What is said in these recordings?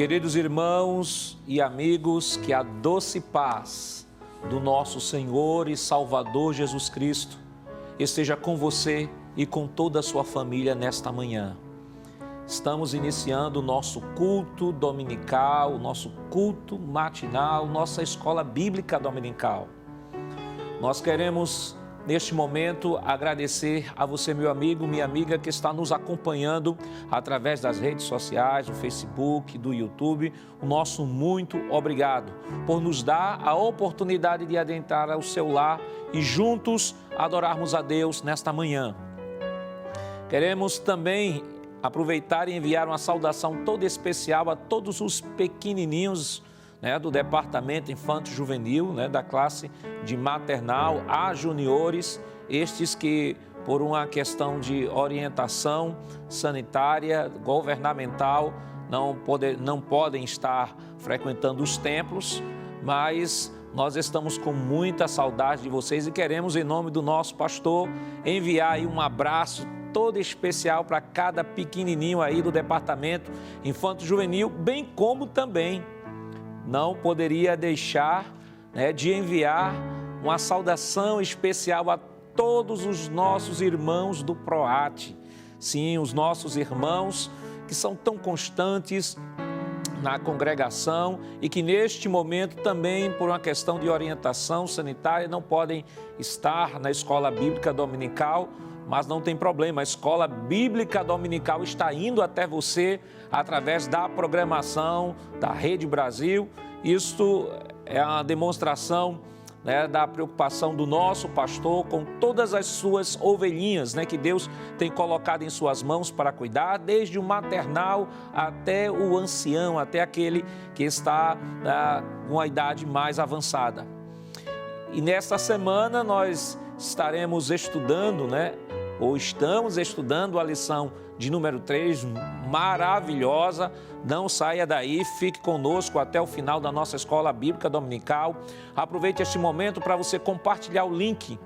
Queridos irmãos e amigos, que a doce paz do nosso Senhor e Salvador Jesus Cristo esteja com você e com toda a sua família nesta manhã. Estamos iniciando o nosso culto dominical, o nosso culto matinal, nossa escola bíblica dominical. Nós queremos, neste momento, agradecer a você, meu amigo, minha amiga, que está nos acompanhando através das redes sociais, do Facebook, do YouTube. O nosso muito obrigado por nos dar a oportunidade de adentrar ao seu lar e juntos adorarmos a Deus nesta manhã. Queremos também aproveitar e enviar uma saudação toda especial a todos os pequenininhos, do Departamento Infanto-Juvenil, da classe de maternal a juniores, estes que, por uma questão de orientação sanitária, governamental, não podem estar frequentando os templos, mas nós estamos com muita saudade de vocês e queremos, em nome do nosso pastor, enviar aí um abraço todo especial para cada pequenininho aí do Departamento Infanto-Juvenil, bem como também não poderia deixar de enviar uma saudação especial a todos os nossos irmãos do PROAT. Sim, os nossos irmãos que são tão constantes na congregação e que neste momento também, por uma questão de orientação sanitária, não podem estar na escola bíblica dominical, mas não tem problema, a escola bíblica dominical está indo até você através da programação da Rede Brasil. Isto é uma demonstração da preocupação do nosso pastor com todas as suas ovelhinhas, que Deus tem colocado em suas mãos para cuidar, desde o maternal até o ancião, até aquele que está com a idade mais avançada. E nesta semana nós estaremos estudando, ou estamos estudando a lição de número 3, maravilhosa. Não saia daí, fique conosco até o final da nossa escola bíblica dominical. Aproveite este momento para você compartilhar o link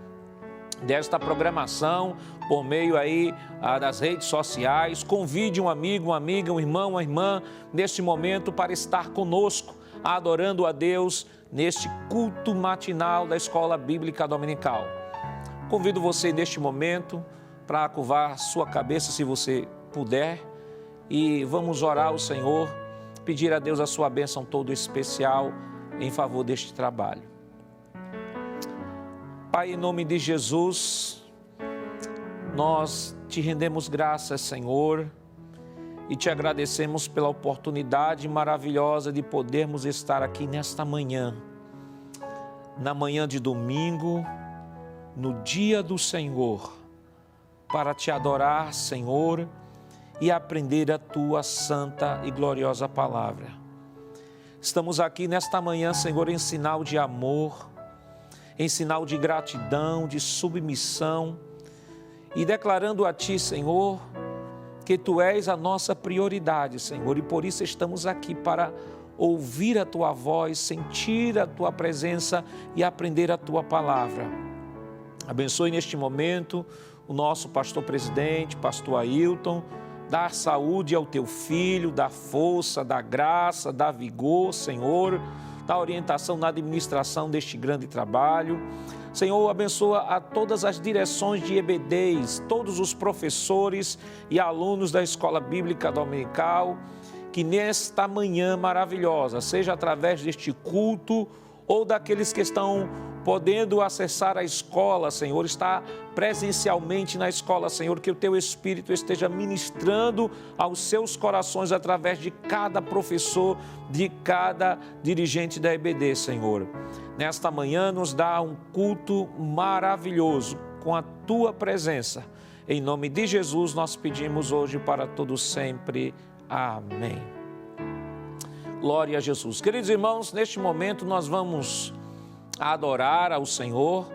desta programação por meio aí das redes sociais. Convide um amigo, uma amiga, um irmão, uma irmã neste momento para estar conosco, adorando a Deus neste culto matinal da escola bíblica dominical. Convido você neste momento para curvar sua cabeça, se você puder, e vamos orar ao Senhor, pedir a Deus a sua bênção toda especial em favor deste trabalho. Pai, em nome de Jesus, nós te rendemos graças, Senhor, e te agradecemos pela oportunidade maravilhosa de podermos estar aqui nesta manhã, na manhã de domingo, no dia do Senhor, para te adorar, Senhor, e aprender a tua santa e gloriosa palavra. Estamos aqui nesta manhã, Senhor, em sinal de amor, em sinal de gratidão, de submissão, e declarando a ti, Senhor, que tu és a nossa prioridade, Senhor, e por isso estamos aqui para ouvir a tua voz, sentir a tua presença e aprender a tua palavra. Abençoe neste momento o nosso pastor presidente, pastor Ailton, dar saúde ao teu filho, dar força, dar graça, dar vigor, Senhor, dar orientação na administração deste grande trabalho. Senhor, abençoa a todas as direções de EBDs, todos os professores e alunos da Escola Bíblica Dominical, que nesta manhã maravilhosa, seja através deste culto ou daqueles que estão podendo acessar a escola, Senhor, estar presencialmente na escola, Senhor, que o teu Espírito esteja ministrando aos seus corações através de cada professor, de cada dirigente da EBD, Senhor. Nesta manhã nos dá um culto maravilhoso com a tua presença. Em nome de Jesus nós pedimos hoje para todos sempre. Amém. Glória a Jesus. Queridos irmãos, neste momento nós vamos adorar ao Senhor,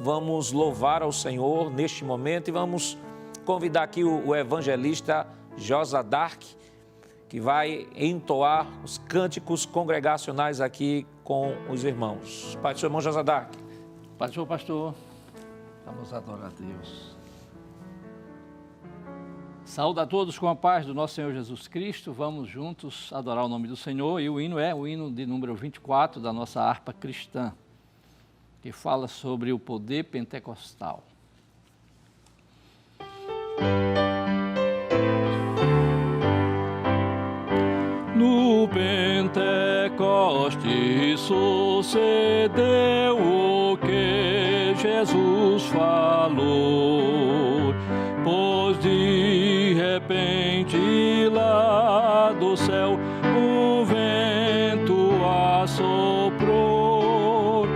vamos louvar ao Senhor neste momento e vamos convidar aqui o evangelista Josadark, que vai entoar os cânticos congregacionais aqui com os irmãos. Pai do seu irmão Josadark. Pai do seu pastor, vamos adorar a Deus. Saúde a todos com a paz do nosso Senhor Jesus Cristo. Vamos juntos adorar o nome do Senhor. E o hino é o hino de número 24 da nossa harpa cristã, que fala sobre o poder pentecostal. No Pentecoste sucedeu o que Jesus falou, pois de repente lá do céu o vento assoprou,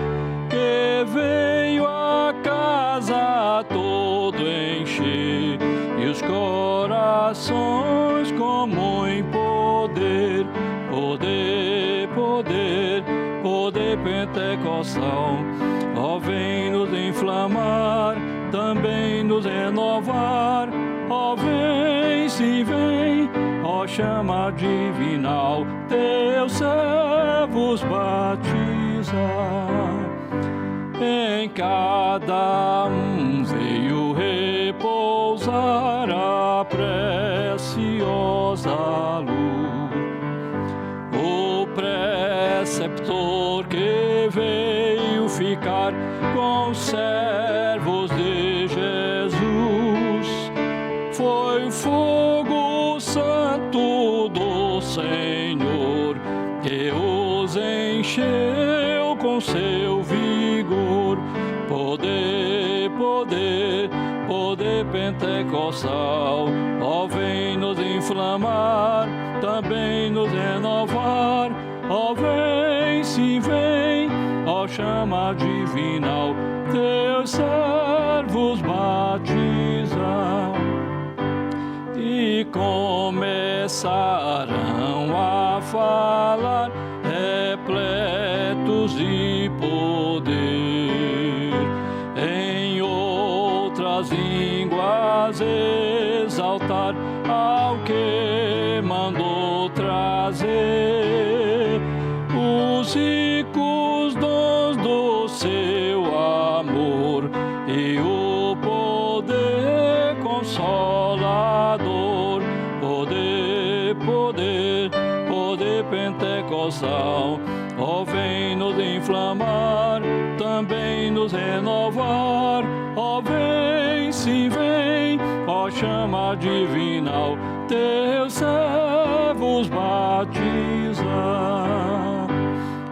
que veio a casa todo encher e os corações como em poder, poder, poder, poder pentecostal. Ó, vem nos inflamar, também nos renovar. Ó, vem, sim, vem, ó, chama divinal, teus servos batiza. Em cada um veio repousar a preciosa luz. O preceptor que veio ficar com os servos de Jesus foi o fogo santo do Senhor, que os encheu com seu vigor. Poder, poder, poder pentecostal. Ó, vem nos inflamar, também nos renovar. Ó, vem, sim, vem, ó, chama divinal, teus servos batiza. E começarão a falar, repletos de poder, em outras línguas exaltar ao que mandou trazer os ricos dons do seu amor e o poder consolador. Poder, poder, poder pentecostal. Ó, vem nos inflamar, também nos renovar. Ó, vem, sim, vem, ó, chama divinal, teus servos batiza.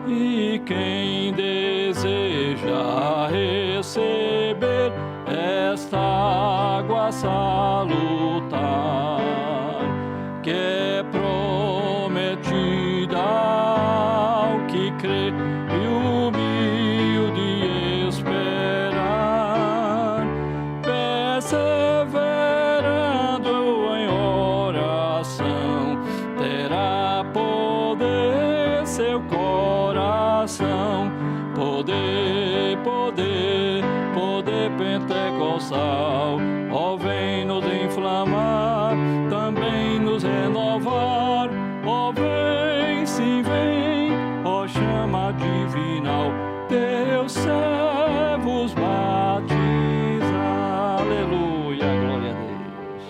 E quem deseja receber esta água salutar, que é prometida ao que crê e humilde esperar, perseverando em oração, terá poder seu coração. Poder, poder, poder pentecostal. Ó, vem nos inflamar, também nos renovar. Ó, vem, sim, vem, ó, chama divinal, teus servos batiza. Aleluia, glória a Deus.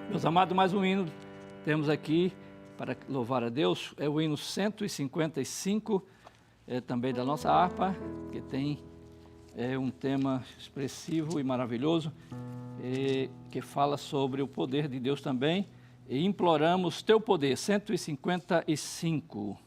Meus amados, mais um hino temos aqui para louvar a Deus. É o hino 155, também da nossa harpa, que tem um tema expressivo e maravilhoso, que fala sobre o poder de Deus também. E imploramos teu poder, 155.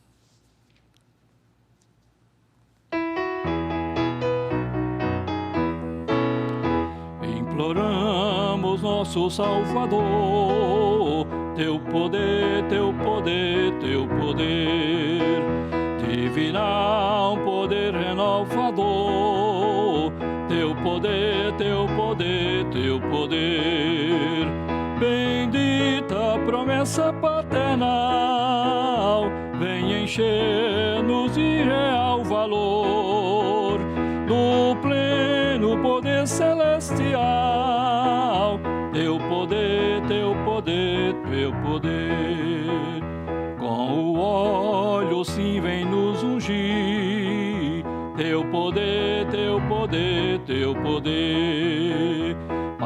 Imploramos, nosso Salvador, teu poder, teu poder, teu poder, divinal poder renovador, teu poder, teu poder, teu poder. Bendita promessa paternal, vem encher-nos de real valor, do pleno poder celestial. Teu poder, teu poder, teu poder. Com o óleo sim vem nos ungir, teu poder, teu poder, teu poder.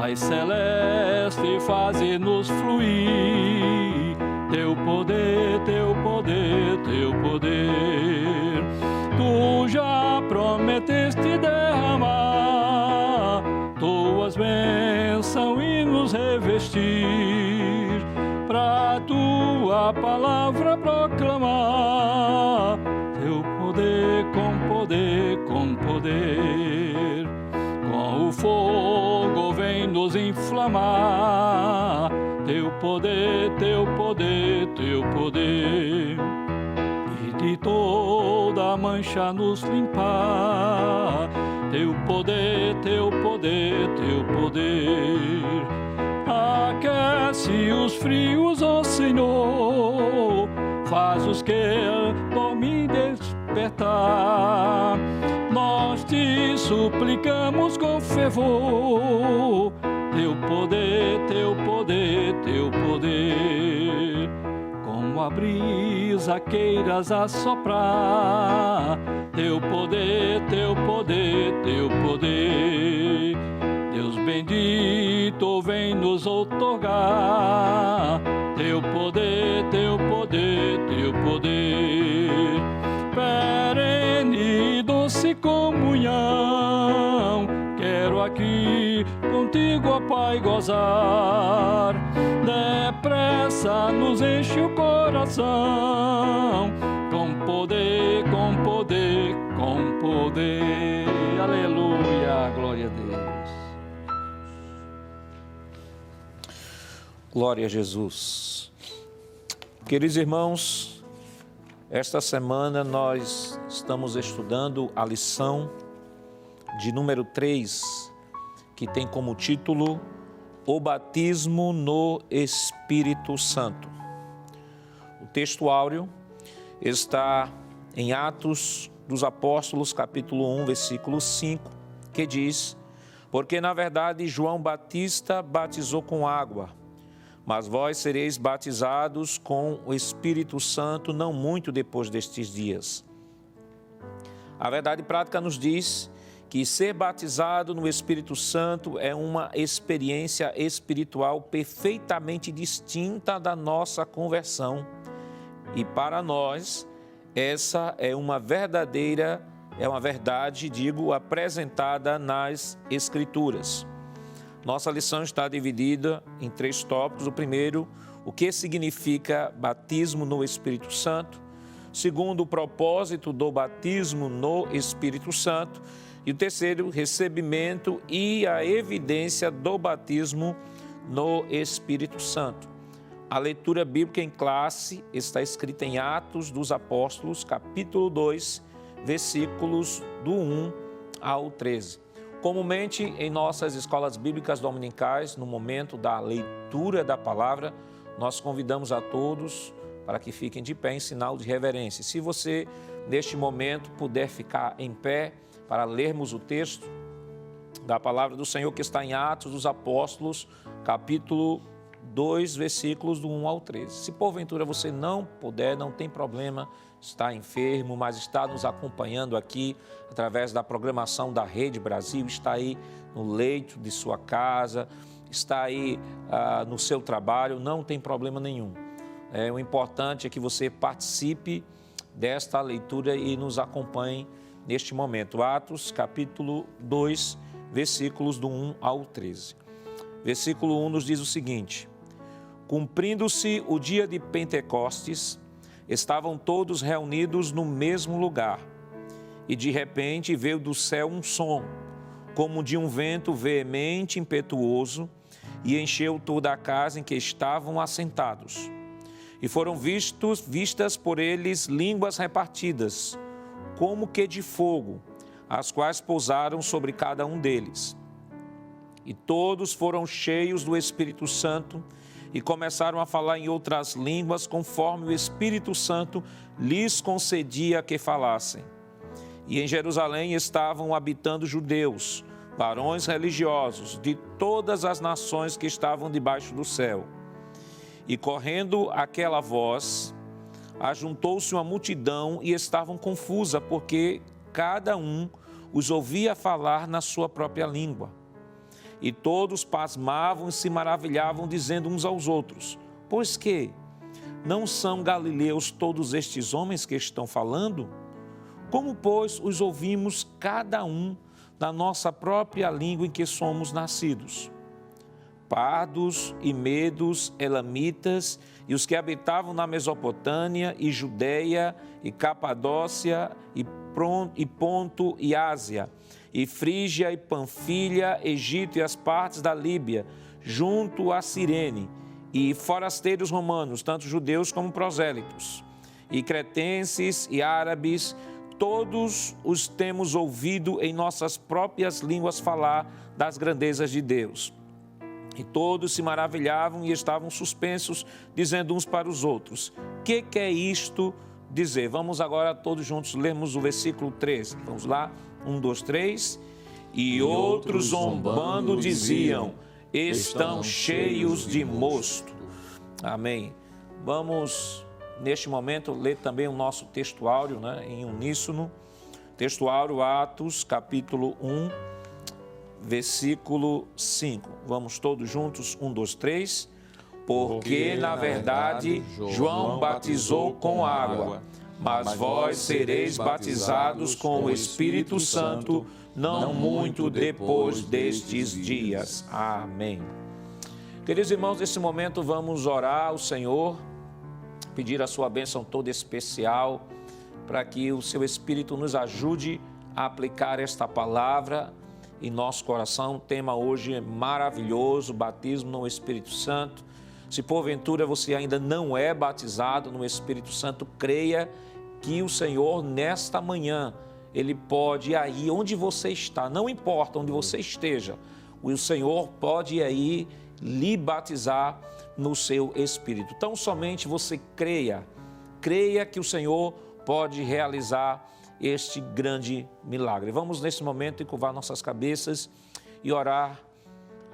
Pai celeste, faze-nos fluir teu poder, teu poder, teu poder. Tu já prometeste derramar tuas bênçãos e nos revestir, pra tua palavra proclamar teu poder, com poder, com poder. Com o fogo vem nos inflamar teu poder, teu poder, teu poder. E de toda mancha nos limpar teu poder, teu poder, teu poder. Aquece os frios, ó Senhor, faz os que dormem despertar. Nós te suplicamos com fervor, teu poder, teu poder, teu poder. Como a brisa queiras assoprar, teu poder, teu poder, teu poder. Deus bendito, vem nos outorgar teu poder, teu poder, teu poder. Perene e doce comunhão, quero aqui contigo, ó Pai, gozar. Depressa nos enche o coração, com poder, com poder, com poder. Aleluia, glória a Deus. Glória a Jesus. Queridos irmãos, esta semana nós estamos estudando a lição de número 3, que tem como título O Batismo no Espírito Santo. O texto áureo está em Atos dos Apóstolos, capítulo 1, versículo 5, que diz: porque na verdade João Batista batizou com água, mas vós sereis batizados com o Espírito Santo não muito depois destes dias. A verdade prática nos diz que ser batizado no Espírito Santo é uma experiência espiritual perfeitamente distinta da nossa conversão. E para nós, essa é uma verdade, apresentada nas Escrituras. Nossa lição está dividida em 3 tópicos. O primeiro, o que significa batismo no Espírito Santo. Segundo, o propósito do batismo no Espírito Santo. E o terceiro, recebimento e a evidência do batismo no Espírito Santo. A leitura bíblica em classe está escrita em Atos dos Apóstolos, capítulo 2, versículos do 1 ao 13. Comumente, em nossas escolas bíblicas dominicais, no momento da leitura da palavra, nós convidamos a todos para que fiquem de pé em sinal de reverência. Se você, neste momento, puder ficar em pé para lermos o texto da palavra do Senhor que está em Atos dos Apóstolos, capítulo 2, versículos do 1 ao 13. Se porventura você não puder, não tem problema, está enfermo, mas está nos acompanhando aqui através da programação da Rede Brasil, está aí no leito de sua casa, está aí no seu trabalho, não tem problema nenhum. O importante é que você participe desta leitura e nos acompanhe neste momento. Atos, capítulo 2, versículos do 1 ao 13. Versículo 1 nos diz o seguinte: cumprindo-se o dia de Pentecostes, estavam todos reunidos no mesmo lugar, e de repente veio do céu um som, como de um vento veemente e impetuoso, e encheu toda a casa em que estavam assentados. E foram vistas por eles línguas repartidas, como que de fogo, as quais pousaram sobre cada um deles. E todos foram cheios do Espírito Santo, e começaram a falar em outras línguas, conforme o Espírito Santo lhes concedia que falassem. E em Jerusalém estavam habitando judeus, varões religiosos, de todas as nações que estavam debaixo do céu. E correndo aquela voz, ajuntou-se uma multidão e estavam confusa, porque cada um os ouvia falar na sua própria língua. E todos pasmavam e se maravilhavam, dizendo uns aos outros: pois que não são galileus todos estes homens que estão falando? Como, pois, os ouvimos cada um na nossa própria língua em que somos nascidos? Pardos e medos, elamitas, e os que habitavam na Mesopotâmia e Judeia e Capadócia e Ponto e Ásia, e Frígia e Panfilha, Egito e as partes da Líbia, junto a Cirene, e forasteiros romanos, tanto judeus como prosélitos, e cretenses e árabes, todos os temos ouvido em nossas próprias línguas falar das grandezas de Deus. E todos se maravilhavam e estavam suspensos, dizendo uns para os outros: que é isto dizer? Vamos agora todos juntos lermos o versículo 13. Vamos lá, 1, 2, 3. E outros zombando diziam: estão cheios de mosto. Amém. Vamos, neste momento, ler também o nosso textuário, em uníssono. Textuário, Atos, capítulo 1. Versículo 5. Vamos todos juntos, 1, 2, 3. Porque, na verdade, João batizou com água, mas vós sereis batizados com o Espírito Santo, não muito depois destes dias. Amém. Queridos irmãos, nesse momento vamos orar ao Senhor, pedir a sua bênção toda especial, para que o seu Espírito nos ajude a aplicar esta palavra em nosso coração. O tema hoje é maravilhoso, batismo no Espírito Santo. Se porventura você ainda não é batizado no Espírito Santo, creia que o Senhor nesta manhã, Ele pode aí onde você está, não importa onde você esteja, o Senhor pode aí lhe batizar no seu Espírito. Então somente você creia que o Senhor pode realizar este grande milagre. Vamos nesse momento encurvar nossas cabeças e orar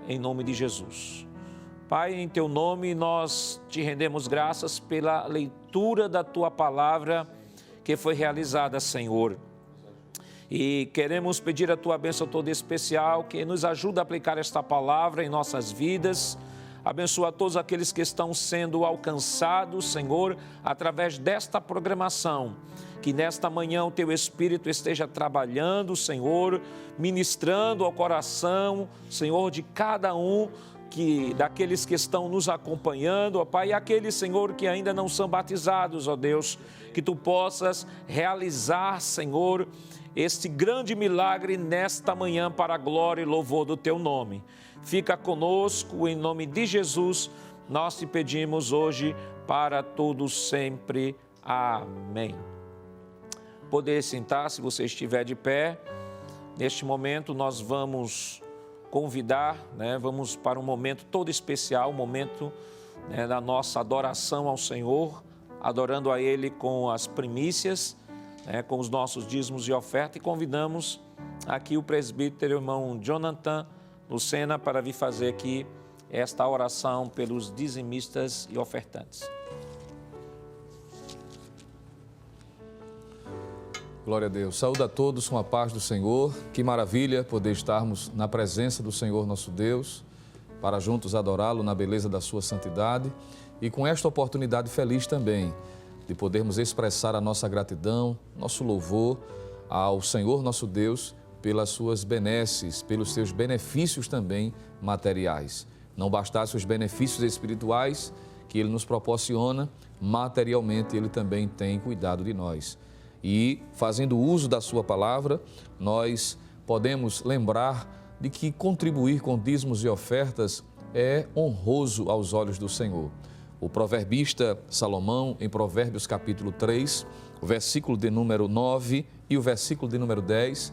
em nome de Jesus. Pai, em Teu nome nós te rendemos graças pela leitura da Tua palavra que foi realizada, Senhor. E queremos pedir a Tua bênção toda especial, que nos ajude a aplicar esta palavra em nossas vidas. Abençoa todos aqueles que estão sendo alcançados, Senhor, através desta programação. Que nesta manhã o Teu Espírito esteja trabalhando, Senhor, ministrando ao coração, Senhor, de cada um daqueles que estão nos acompanhando, ó Pai, e aqueles, Senhor, que ainda não são batizados, ó Deus, que Tu possas realizar, Senhor, este grande milagre nesta manhã para a glória e louvor do Teu nome. Fica conosco, em nome de Jesus, nós te pedimos hoje para todos sempre. Amém. Poder sentar, se você estiver de pé. Neste momento nós vamos convidar, vamos para um momento todo especial, um momento da nossa adoração ao Senhor, adorando a Ele com as primícias, com os nossos dízimos e oferta, e convidamos aqui o presbítero irmão Jonathan Lucena para vir fazer aqui esta oração pelos dizimistas e ofertantes. Glória a Deus. Saúde a todos com a paz do Senhor. Que maravilha poder estarmos na presença do Senhor nosso Deus, para juntos adorá-lo na beleza da sua santidade, e com esta oportunidade feliz também de podermos expressar a nossa gratidão, nosso louvor ao Senhor nosso Deus pelas suas benesses, pelos seus benefícios também materiais. Não bastasse os benefícios espirituais que Ele nos proporciona, materialmente Ele também tem cuidado de nós. E, fazendo uso da sua palavra, nós podemos lembrar de que contribuir com dízimos e ofertas é honroso aos olhos do Senhor. O proverbista Salomão, em Provérbios capítulo 3, o versículo de número 9 e o versículo de número 10,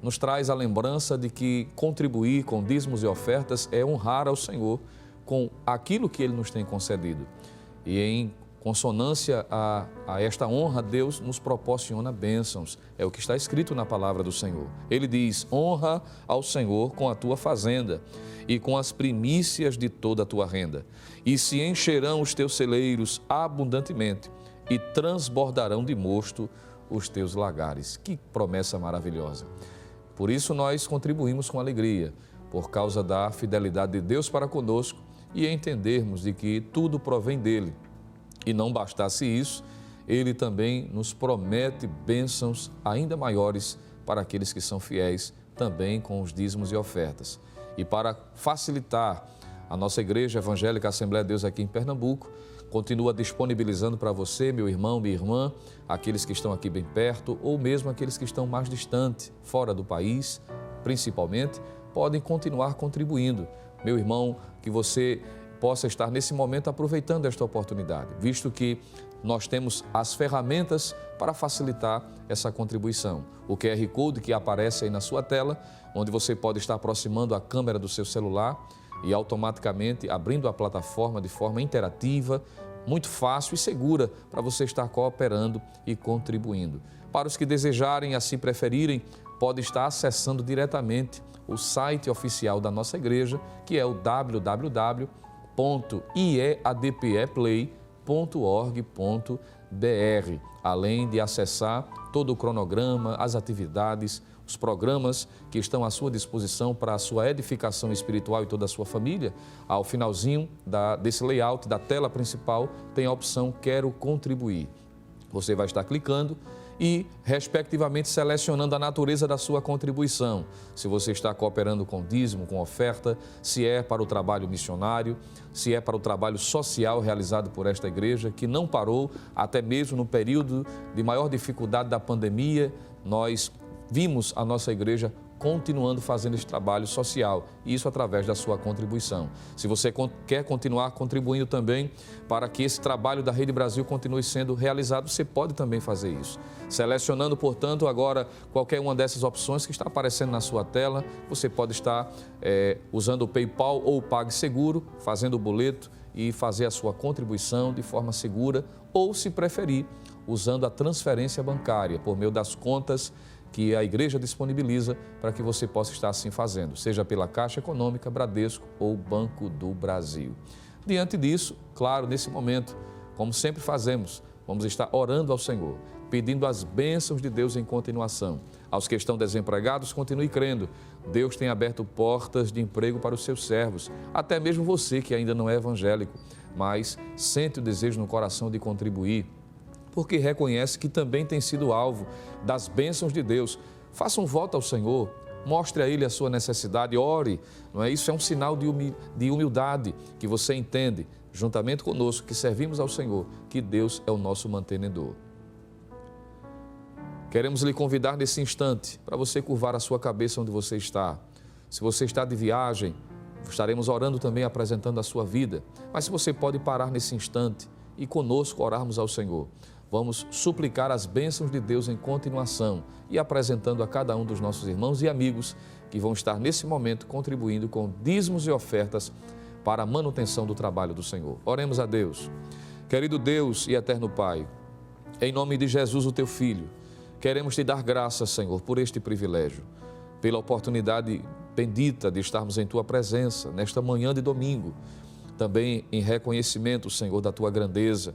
nos traz a lembrança de que contribuir com dízimos e ofertas é honrar ao Senhor com aquilo que Ele nos tem concedido. E em consonância a esta honra, Deus nos proporciona bênçãos. É o que está escrito na palavra do Senhor. Ele diz: honra ao Senhor com a tua fazenda e com as primícias de toda a tua renda. E se encherão os teus celeiros abundantemente e transbordarão de mosto os teus lagares. Que promessa maravilhosa! Por isso nós contribuímos com alegria, por causa da fidelidade de Deus para conosco e entendermos de que tudo provém dele. E não bastasse isso, ele também nos promete bênçãos ainda maiores para aqueles que são fiéis também com os dízimos e ofertas. E para facilitar, a nossa Igreja Evangélica Assembleia de Deus aqui em Pernambuco continua disponibilizando para você, meu irmão, minha irmã, aqueles que estão aqui bem perto ou mesmo aqueles que estão mais distante, fora do país, principalmente, podem continuar contribuindo. Meu irmão, que você possa estar nesse momento aproveitando esta oportunidade, visto que nós temos as ferramentas para facilitar essa contribuição. O QR Code que aparece aí na sua tela, onde você pode estar aproximando a câmera do seu celular e automaticamente abrindo a plataforma de forma interativa, muito fácil e segura para você estar cooperando e contribuindo. Para os que desejarem, assim preferirem, pode estar acessando diretamente o site oficial da nossa igreja, que é o www.iadpeplay.org.br, além de acessar todo o cronograma, as atividades, os programas que estão à sua disposição para a sua edificação espiritual e toda a sua família. Ao finalzinho desse layout da tela principal tem a opção Quero Contribuir. Você vai estar clicando e, respectivamente, selecionando a natureza da sua contribuição. Se você está cooperando com dízimo, com oferta, se é para o trabalho missionário, se é para o trabalho social realizado por esta igreja, que não parou, até mesmo no período de maior dificuldade da pandemia, nós vimos a nossa igreja continuando fazendo esse trabalho social, e isso através da sua contribuição. Se você quer continuar contribuindo também para que esse trabalho da Rede Brasil continue sendo realizado, você pode também fazer isso. Selecionando, portanto, agora qualquer uma dessas opções que está aparecendo na sua tela, você pode estar usando o PayPal ou o PagSeguro, fazendo o boleto e fazer a sua contribuição de forma segura, ou, se preferir, usando a transferência bancária por meio das contas que a igreja disponibiliza para que você possa estar assim fazendo, seja pela Caixa Econômica, Bradesco ou Banco do Brasil. Diante disso, claro, nesse momento, como sempre fazemos, vamos estar orando ao Senhor, pedindo as bênçãos de Deus em continuação. Aos que estão desempregados, continue crendo. Deus tem aberto portas de emprego para os seus servos, até mesmo você que ainda não é evangélico, mas sente o desejo no coração de contribuir, porque reconhece que também tem sido alvo das bênçãos de Deus. Faça um voto ao Senhor, mostre a Ele a sua necessidade, ore, não é? Isso é um sinal de humildade, que você entende, juntamente conosco, que servimos ao Senhor, que Deus é o nosso mantenedor. Queremos lhe convidar nesse instante para você curvar a sua cabeça onde você está. Se você está de viagem, estaremos orando também, apresentando a sua vida, mas se você pode parar nesse instante e conosco orarmos ao Senhor, vamos suplicar as bênçãos de Deus em continuação e apresentando a cada um dos nossos irmãos e amigos que vão estar nesse momento contribuindo com dízimos e ofertas para a manutenção do trabalho do Senhor. Oremos a Deus. Querido Deus e eterno Pai, em nome de Jesus, o Teu Filho, queremos Te dar graças, Senhor, por este privilégio, pela oportunidade bendita de estarmos em Tua presença nesta manhã de domingo, também em reconhecimento, Senhor, da Tua grandeza,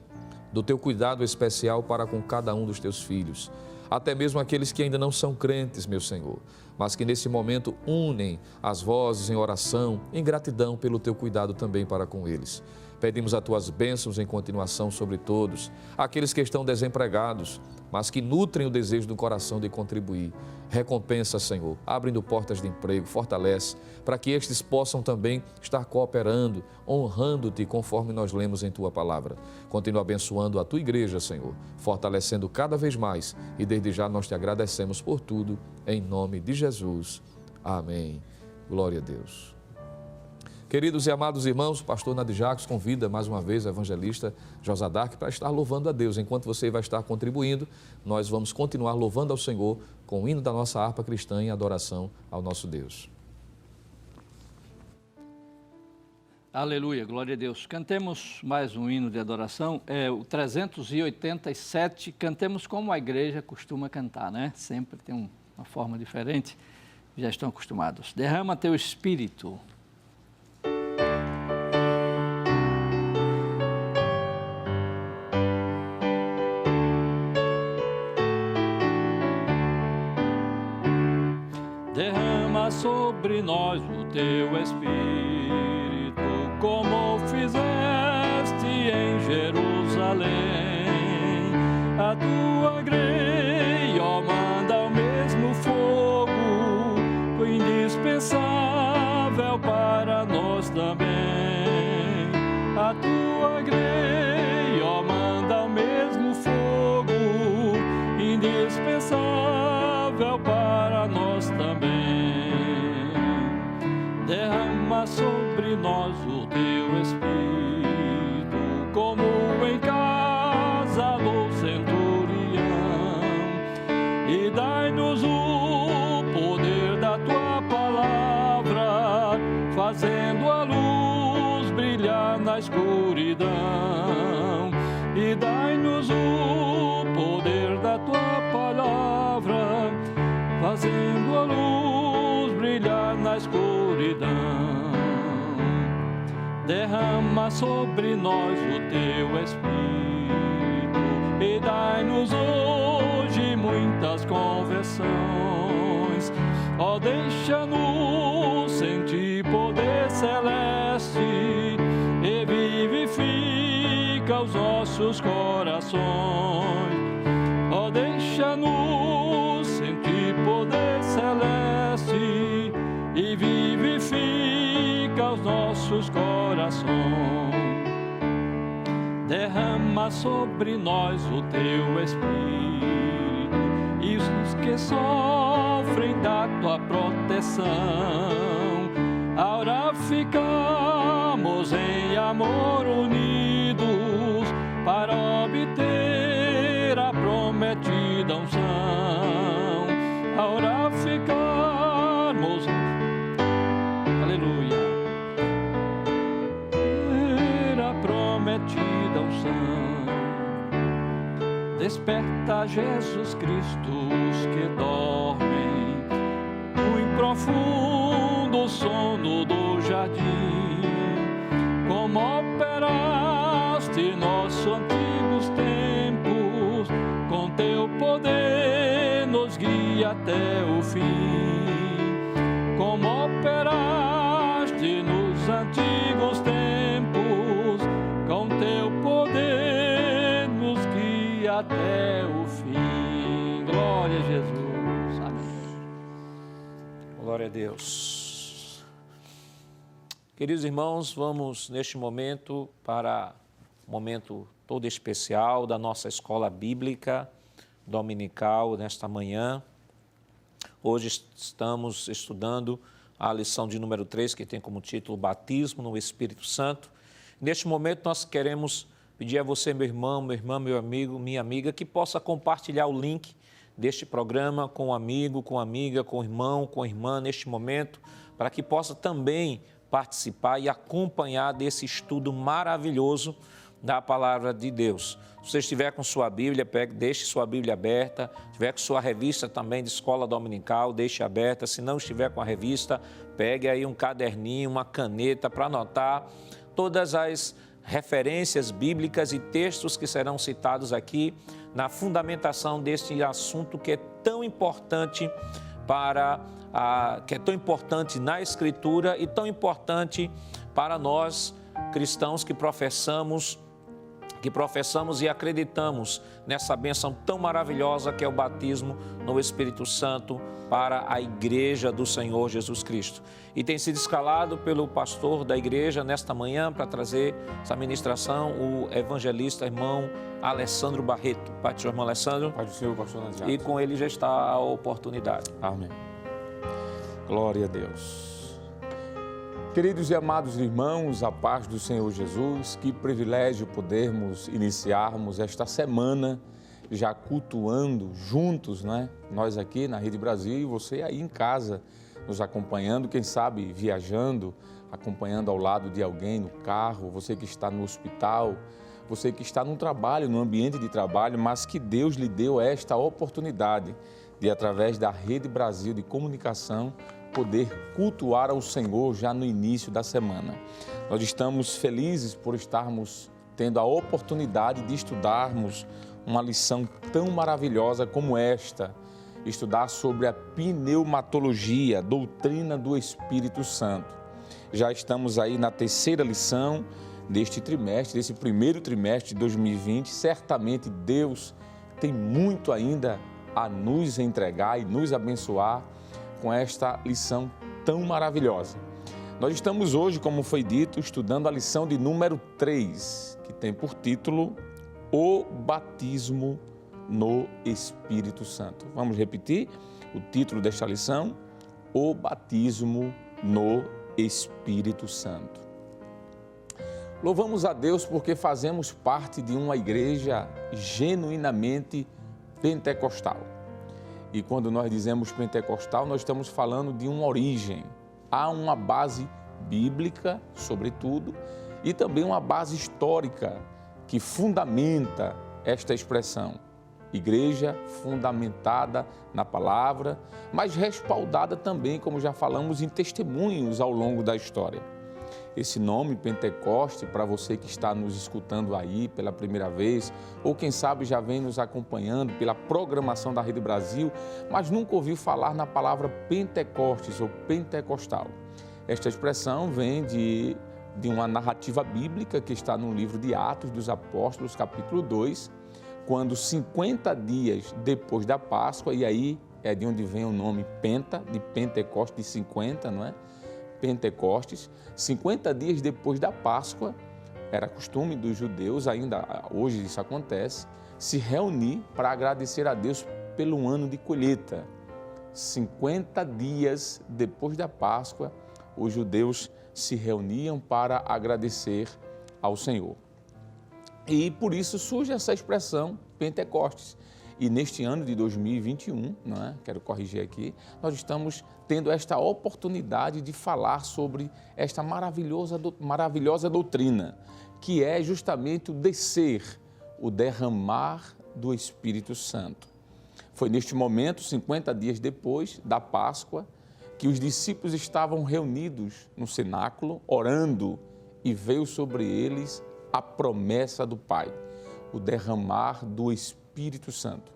do Teu cuidado especial para com cada um dos Teus filhos, até mesmo aqueles que ainda não são crentes, meu Senhor, mas que nesse momento unem as vozes em oração, em gratidão pelo Teu cuidado também para com eles. Pedimos as Tuas bênçãos em continuação sobre todos, aqueles que estão desempregados, mas que nutrem o desejo do coração de contribuir. Recompensa, Senhor, abrindo portas de emprego, fortalece, para que estes possam também estar cooperando, honrando-Te conforme nós lemos em Tua palavra. Continua abençoando a Tua igreja, Senhor, fortalecendo cada vez mais, e desde já nós Te agradecemos por tudo, em nome de Jesus. Amém. Glória a Deus. Queridos e amados irmãos, o pastor Nadir Jacques convida mais uma vez o evangelista Josadark para estar louvando a Deus. Enquanto você vai estar contribuindo, nós vamos continuar louvando ao Senhor com o hino da nossa harpa cristã em adoração ao nosso Deus. Aleluia, glória a Deus. Cantemos mais um hino de adoração, é o 387, cantemos como a igreja costuma cantar, né? Sempre tem uma forma diferente, já estão acostumados. Derrama Teu Espírito. Derrama derrama sobre nós o teu Espírito, como fizeste em Jerusalém. A tua grei, ó, manda o mesmo fogo, indispensável para nós também. A tua grei, ó, manda o mesmo fogo, indispensável para nós também. Derrama sobre nós o teu Espírito, como em casa do centurião, e dai-nos o poder da tua palavra, fazendo a luz brilhar na escuridão. E dai-nos o poder da tua palavra, fazendo a luz brilhar na escuridão. Derrama sobre nós o teu Espírito, e dai-nos hoje muitas conversões. Ó, deixa-nos sentir poder celeste, e vivifica os nossos corações. Ó, deixa-nos sentir poder celeste, e vivifica os nossos corações. Derrama sobre nós o teu Espírito, e os que sofrem da tua proteção, a orar ficamos em amor unidos, para obter a prometida unção. A orar ficamos, aleluia, a prometida unção. Desperta, Jesus Cristo, os que dormem no profundo sono do jardim, como operaste nossos antigos tempos, com teu poder nos guia até o fim. Como operaste nos antigos tempos, com teu poder nos guia até o fim. Glória a Jesus. Amém. Glória a Deus. Queridos irmãos, vamos neste momento para um momento todo especial da nossa escola bíblica dominical nesta manhã. Hoje estamos estudando a lição de número 3, que tem como título Batismo no Espírito Santo. Neste momento nós queremos pedir a você, meu irmão, meu amigo, minha amiga, que possa compartilhar o link deste programa com um amigo, com amiga, com irmão, com irmã neste momento, para que possa também participar e acompanhar desse estudo maravilhoso da Palavra de Deus. Se você estiver com sua Bíblia, deixe sua Bíblia aberta. Se estiver com sua revista também de escola dominical, deixe aberta. Se não estiver com a revista, pegue aí um caderninho, uma caneta para anotar todas as referências bíblicas e textos que serão citados aqui na fundamentação deste assunto que é tão importante que é tão importante na Escritura e tão importante para nós cristãos que professamos e acreditamos nessa bênção tão maravilhosa que é o batismo no Espírito Santo para a Igreja do Senhor Jesus Cristo. E tem sido escalado pelo pastor da igreja nesta manhã para trazer essa ministração, o evangelista irmão Alessandro Barreto. Pai do Senhor, irmão Alessandro. Pai do Senhor, pastor Naziato. E com ele já está a oportunidade. Amém. Glória a Deus. Queridos e amados irmãos, a paz do Senhor Jesus, que privilégio podermos iniciarmos esta semana já cultuando juntos, né? Nós aqui na Rede Brasil e você aí em casa nos acompanhando, quem sabe viajando, acompanhando ao lado de alguém no carro, você que está no hospital, você que está no trabalho, no ambiente de trabalho, mas que Deus lhe deu esta oportunidade de, através da Rede Brasil de Comunicação, poder cultuar ao Senhor já no início da semana. Nós estamos felizes por estarmos tendo a oportunidade de estudarmos uma lição tão maravilhosa como esta, estudar sobre a pneumatologia, doutrina do Espírito Santo. Já estamos aí na terceira lição deste trimestre, desse primeiro trimestre de 2020. Certamente Deus tem muito ainda a nos entregar e nos abençoar com esta lição tão maravilhosa. Nós estamos hoje, como foi dito, estudando a lição de número 3, que tem por título O Batismo no Espírito Santo. Vamos repetir o título desta lição? O Batismo no Espírito Santo. Louvamos a Deus porque fazemos parte de uma igreja genuinamente pentecostal. E quando nós dizemos pentecostal, nós estamos falando de uma origem. Há uma base bíblica, sobretudo, e também uma base histórica que fundamenta esta expressão. Igreja fundamentada na palavra, mas respaldada também, como já falamos, em testemunhos ao longo da história. Esse nome, Pentecoste, para você que está nos escutando aí pela primeira vez, ou quem sabe já vem nos acompanhando pela programação da Rede Brasil, mas nunca ouviu falar na palavra Pentecostes ou pentecostal. Esta expressão vem de uma narrativa bíblica que está no livro de Atos dos Apóstolos, capítulo 2, quando 50 dias depois da Páscoa, e aí é de onde vem o nome Penta, de Pentecoste, de 50, não é? Pentecostes, 50 dias depois da Páscoa, era costume dos judeus, ainda hoje isso acontece, se reunir para agradecer a Deus pelo ano de colheita. 50 dias depois da Páscoa, os judeus se reuniam para agradecer ao Senhor. E por isso surge essa expressão Pentecostes. E neste ano de 2021, não é? Quero corrigir aqui, nós estamos tendo esta oportunidade de falar sobre esta maravilhosa doutrina, que é justamente o descer, o derramar do Espírito Santo. Foi neste momento, 50 dias depois da Páscoa, que os discípulos estavam reunidos no cenáculo, orando, e veio sobre eles a promessa do Pai, o derramar do Espírito Santo.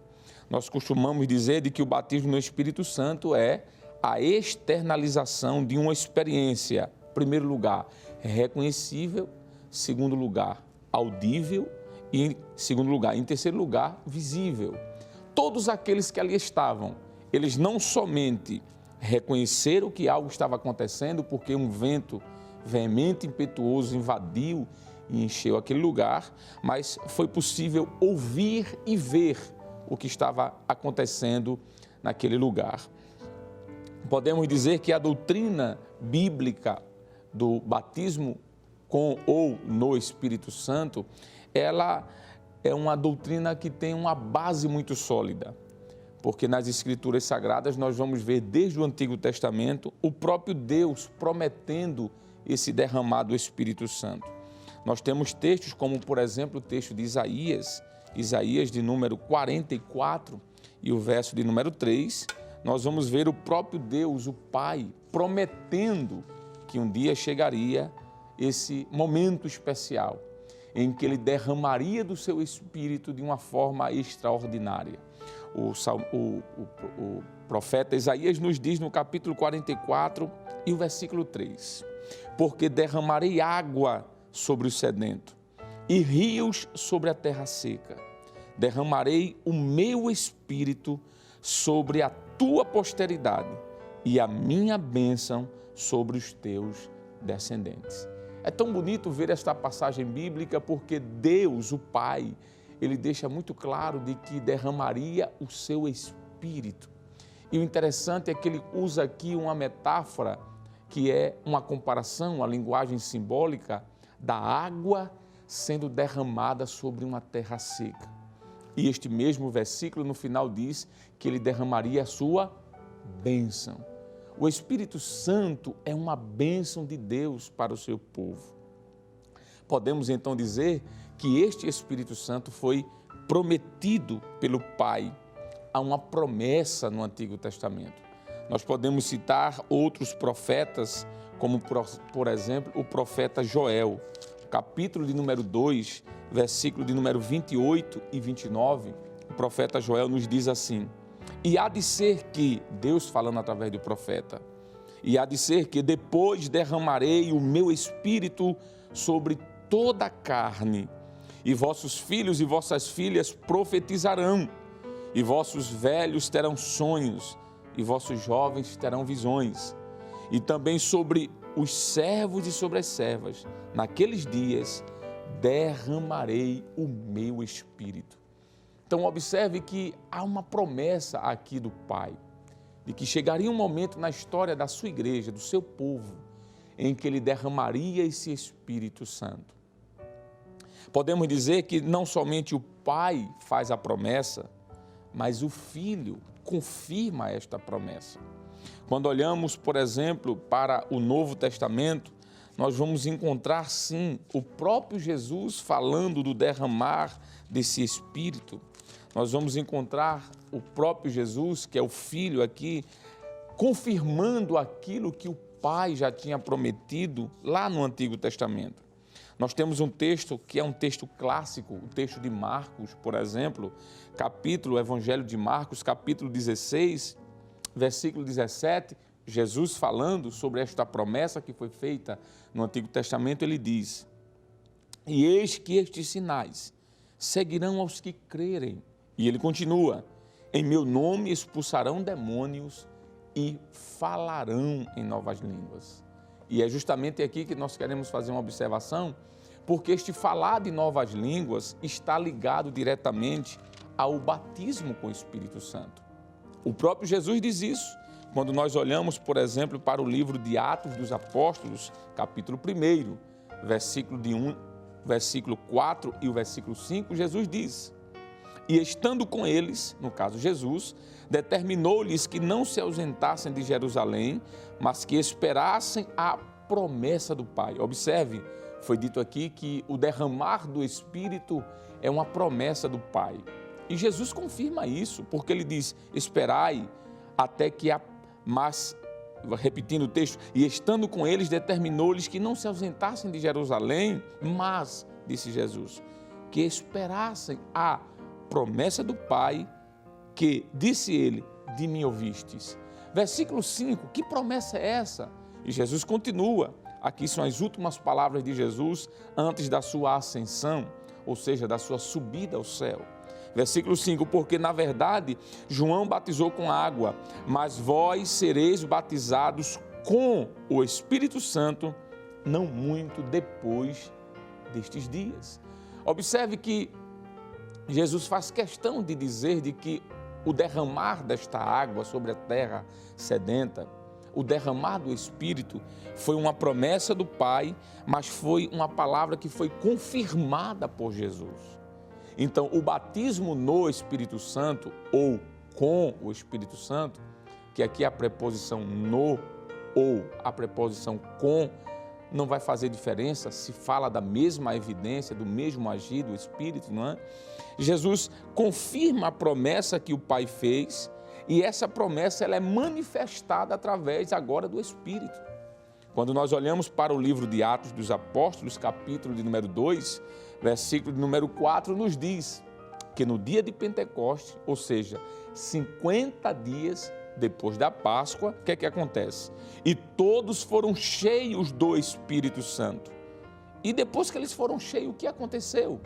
Nós costumamos dizer de que o batismo no Espírito Santo é a externalização de uma experiência, em primeiro lugar, reconhecível, segundo lugar, audível e, em terceiro lugar, visível. Todos aqueles que ali estavam, eles não somente reconheceram que algo estava acontecendo, porque um vento veemente, impetuoso invadiu e encheu aquele lugar, mas foi possível ouvir e ver o que estava acontecendo naquele lugar. Podemos dizer que a doutrina bíblica do batismo com ou no Espírito Santo, ela é uma doutrina que tem uma base muito sólida, porque nas Escrituras Sagradas nós vamos ver desde o Antigo Testamento o próprio Deus prometendo esse derramar do Espírito Santo. Nós temos textos como, por exemplo, o texto de Isaías de número 44 e o verso de número 3, nós vamos ver o próprio Deus, o Pai, prometendo que um dia chegaria esse momento especial em que Ele derramaria do seu Espírito de uma forma extraordinária. O profeta Isaías nos diz no capítulo 44 e o versículo 3, porque derramarei água sobre o sedento e rios sobre a terra seca. Derramarei o meu Espírito sobre a tua posteridade e a minha bênção sobre os teus descendentes. É tão bonito ver esta passagem bíblica porque Deus, o Pai, Ele deixa muito claro de que derramaria o seu Espírito. E o interessante é que Ele usa aqui uma metáfora que é uma comparação, uma linguagem simbólica da água sendo derramada sobre uma terra seca. E este mesmo versículo no final diz que Ele derramaria a sua bênção. O Espírito Santo é uma bênção de Deus para o seu povo. Podemos então dizer que este Espírito Santo foi prometido pelo Pai a uma promessa no Antigo Testamento. Nós podemos citar outros profetas, como por exemplo o profeta Joel, capítulo de número 2, versículo de número 28 e 29, o profeta Joel nos diz assim: E há de ser que, Deus falando através do profeta, e há de ser que depois derramarei o meu espírito sobre toda a carne, e vossos filhos e vossas filhas profetizarão, e vossos velhos terão sonhos, e vossos jovens terão visões. E também sobre os servos e sobre as servas, naqueles dias, derramarei o meu espírito. Então observe que há uma promessa aqui do Pai, de que chegaria um momento na história da sua igreja, do seu povo, em que Ele derramaria esse Espírito Santo. Podemos dizer que não somente o Pai faz a promessa, mas o Filho confirma esta promessa. Quando olhamos, por exemplo, para o Novo Testamento, nós vamos encontrar, sim, o próprio Jesus falando do derramar desse Espírito. Nós vamos encontrar o próprio Jesus, que é o Filho aqui, confirmando aquilo que o Pai já tinha prometido lá no Antigo Testamento. Nós temos um texto que é um texto clássico, o texto de Marcos, por exemplo, Evangelho de Marcos, capítulo 16, versículo 17, Jesus falando sobre esta promessa que foi feita no Antigo Testamento, ele diz: e eis que estes sinais seguirão aos que crerem. E ele continua: em meu nome expulsarão demônios e falarão em novas línguas. E é justamente aqui que nós queremos fazer uma observação, porque este falar de novas línguas está ligado diretamente ao batismo com o Espírito Santo. O próprio Jesus diz isso. Quando nós olhamos, por exemplo, para o livro de Atos dos Apóstolos, capítulo 1, versículo 4 e o versículo 5, Jesus diz: e estando com eles, no caso Jesus, determinou-lhes que não se ausentassem de Jerusalém, mas que esperassem a promessa do Pai. Observe, foi dito aqui que o derramar do Espírito é uma promessa do Pai. E Jesus confirma isso, porque ele diz: esperai até que mas, repetindo o texto, e estando com eles, determinou-lhes que não se ausentassem de Jerusalém, mas, disse Jesus, que esperassem a promessa do Pai, que, disse ele, de mim ouvistes. Versículo 5, que promessa é essa? E Jesus continua, aqui são as últimas palavras de Jesus antes da sua ascensão, ou seja, da sua subida ao céu. Versículo 5, porque na verdade João batizou com água, mas vós sereis batizados com o Espírito Santo não muito depois destes dias. Observe que Jesus faz questão de dizer de que o derramar desta água sobre a terra sedenta, o derramar do Espírito, foi uma promessa do Pai, mas foi uma palavra que foi confirmada por Jesus. Então, o batismo no Espírito Santo, ou com o Espírito Santo, que aqui a preposição no ou a preposição com, não vai fazer diferença se fala da mesma evidência, do mesmo agir do Espírito, não é? Jesus confirma a promessa que o Pai fez, e essa promessa ela é manifestada através agora do Espírito. Quando nós olhamos para o livro de Atos dos Apóstolos, capítulo de número 2, versículo de número 4, nos diz que no dia de Pentecostes, ou seja, 50 dias depois da Páscoa, o que é que acontece? E todos foram cheios do Espírito Santo. E depois que eles foram cheios, o que aconteceu?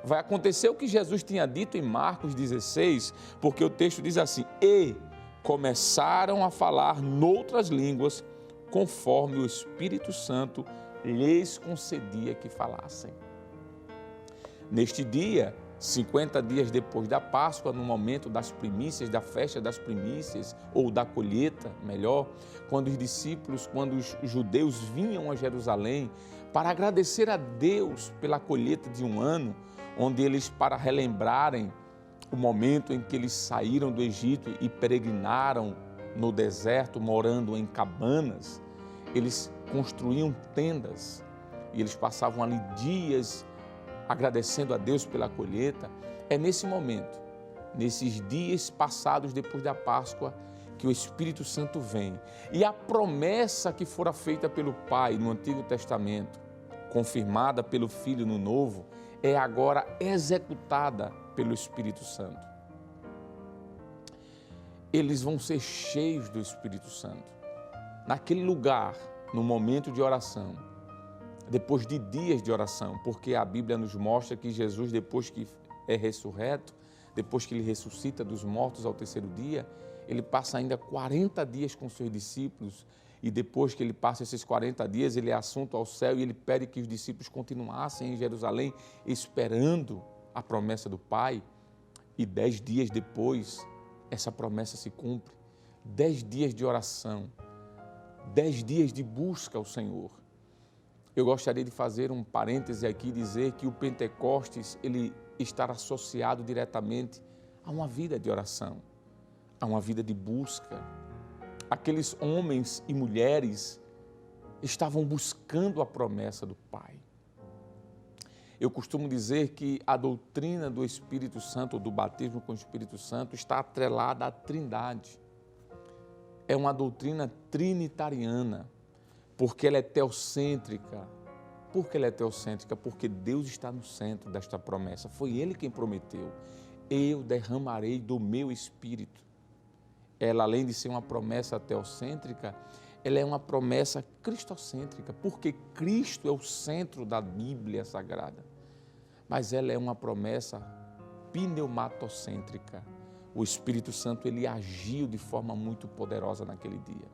Vai acontecer o que Jesus tinha dito em Marcos 16, porque o texto diz assim: e começaram a falar noutras línguas, conforme o Espírito Santo lhes concedia que falassem. Neste dia, 50 dias depois da Páscoa, no momento das primícias, da festa das primícias, ou da colheita, melhor, quando os judeus vinham a Jerusalém para agradecer a Deus pela colheita de um ano, onde eles, para relembrarem o momento em que eles saíram do Egito e peregrinaram no deserto, morando em cabanas, eles construíam tendas e eles passavam ali dias agradecendo a Deus pela colheita. É nesse momento, nesses dias passados depois da Páscoa, que o Espírito Santo vem. E a promessa que fora feita pelo Pai no Antigo Testamento, confirmada pelo Filho no Novo, é agora executada pelo Espírito Santo. eles vão ser cheios do Espírito Santo. Naquele lugar, no momento de oração, depois de dias de oração, porque a Bíblia nos mostra que Jesus, depois que é ressurreto, depois que ele ressuscita dos mortos ao terceiro dia, ele passa ainda 40 dias com seus discípulos, e depois que ele passa esses 40 dias, ele é assunto ao céu e ele pede que os discípulos continuassem em Jerusalém, esperando a promessa do Pai, e 10 dias depois, essa promessa se cumpre. 10 dias de oração, 10 dias de busca ao Senhor. Eu gostaria de fazer um parêntese aqui e dizer que o Pentecostes, ele está associado diretamente a uma vida de oração, a uma vida de busca. Aqueles homens e mulheres estavam buscando a promessa do Pai. Eu costumo dizer que a doutrina do Espírito Santo, ou do batismo com o Espírito Santo, está atrelada à Trindade. É uma doutrina trinitariana, porque ela é teocêntrica. Por que ela é teocêntrica? Porque Deus está no centro desta promessa. Foi Ele quem prometeu: eu derramarei do meu Espírito. Ela, além de ser uma promessa teocêntrica, ela é uma promessa cristocêntrica, porque Cristo é o centro da Bíblia Sagrada. Mas ela é uma promessa pneumatocêntrica. O Espírito Santo, ele agiu de forma muito poderosa naquele dia.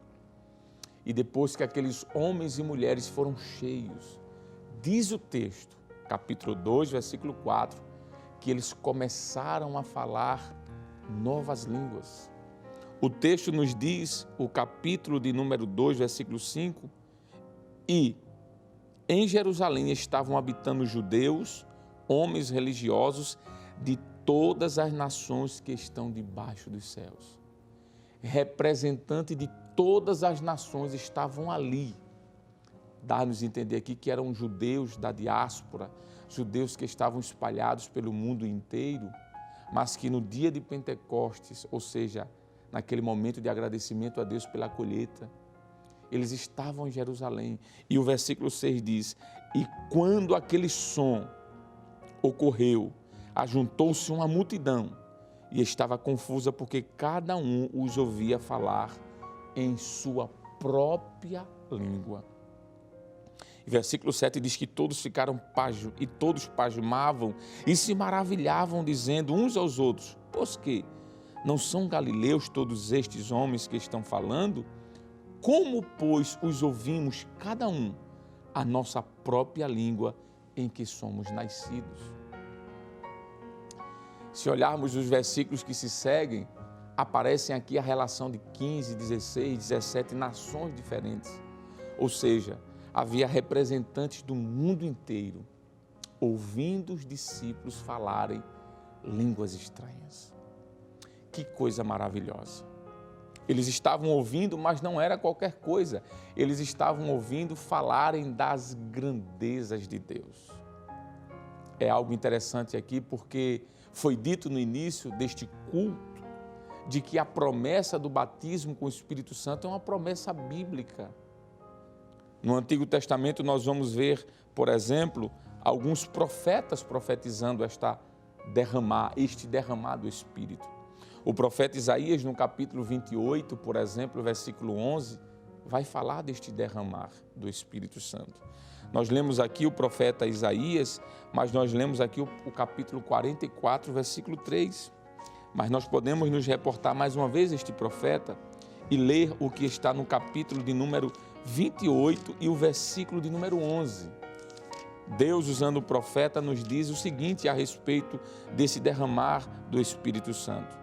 E depois que aqueles homens e mulheres foram cheios, diz o texto, capítulo 2, versículo 4, que eles começaram a falar novas línguas. O texto nos diz, o capítulo de número 2, versículo 5, e em Jerusalém estavam habitando judeus, homens religiosos de todas as nações que estão debaixo dos céus. Representantes de todas as nações estavam ali. Dá-nos a entender aqui que eram judeus da diáspora, judeus que estavam espalhados pelo mundo inteiro, mas que no dia de Pentecostes, ou seja, naquele momento de agradecimento a Deus pela colheita, eles estavam em Jerusalém. E o versículo 6 diz: e quando aquele som ocorreu, ajuntou-se uma multidão e estava confusa, porque cada um os ouvia falar em sua própria língua. E versículo 7 diz que todos ficaram e todos pasmavam e se maravilhavam, dizendo uns aos outros: pois que não são galileus todos estes homens que estão falando? Como, pois, os ouvimos cada um a nossa própria língua em que somos nascidos? Se olharmos os versículos que se seguem, aparecem aqui a relação de 15, 16, 17 nações diferentes. Ou seja, havia representantes do mundo inteiro ouvindo os discípulos falarem línguas estranhas. Que coisa maravilhosa! Eles estavam ouvindo, mas não era qualquer coisa. Eles estavam ouvindo falarem das grandezas de Deus. É algo interessante aqui, porque foi dito no início deste culto de que a promessa do batismo com o Espírito Santo é uma promessa bíblica. No Antigo Testamento nós vamos ver, por exemplo, alguns profetas profetizando este derramar do Espírito. O profeta Isaías, no capítulo 28, por exemplo, versículo 11, vai falar deste derramar do Espírito Santo. Nós lemos aqui o profeta Isaías, mas nós lemos aqui o capítulo 44, versículo 3. Mas nós podemos nos reportar mais uma vez este profeta e ler o que está no capítulo de número 28 e o versículo de número 11. Deus, usando o profeta, nos diz o seguinte a respeito desse derramar do Espírito Santo: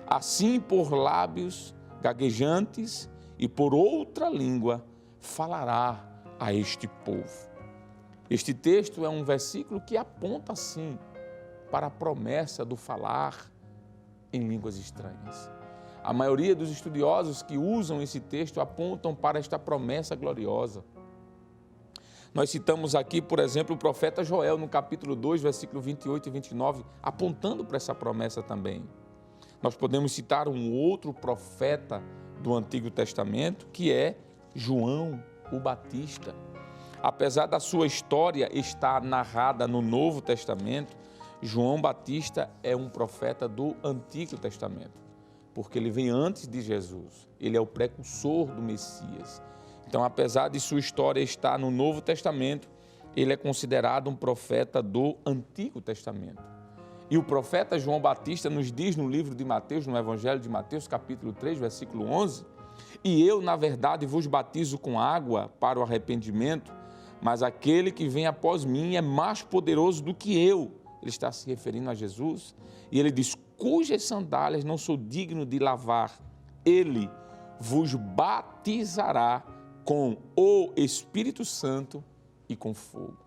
assim, por lábios gaguejantes e por outra língua falará a este povo. Este texto é um versículo que aponta, sim, para a promessa do falar em línguas estranhas. A maioria dos estudiosos que usam esse texto apontam para esta promessa gloriosa. Nós citamos aqui, por exemplo, o profeta Joel, no capítulo 2, versículo 28 e 29, apontando para essa promessa também. Nós podemos citar um outro profeta do Antigo Testamento, que é João o Batista. Apesar da sua história estar narrada no Novo Testamento, João Batista é um profeta do Antigo Testamento. porque ele vem antes de Jesus. Ele é o precursor do Messias. Então, apesar de sua história estar no Novo Testamento, ele é considerado um profeta do Antigo Testamento. E o profeta João Batista nos diz no livro de Mateus, no Evangelho de Mateus, capítulo 3, versículo 11, e eu, na verdade, vos batizo com água para o arrependimento, mas aquele que vem após mim é mais poderoso do que eu. Ele está se referindo a Jesus, e ele diz, cujas sandálias não sou digno de lavar, ele vos batizará com o Espírito Santo e com fogo.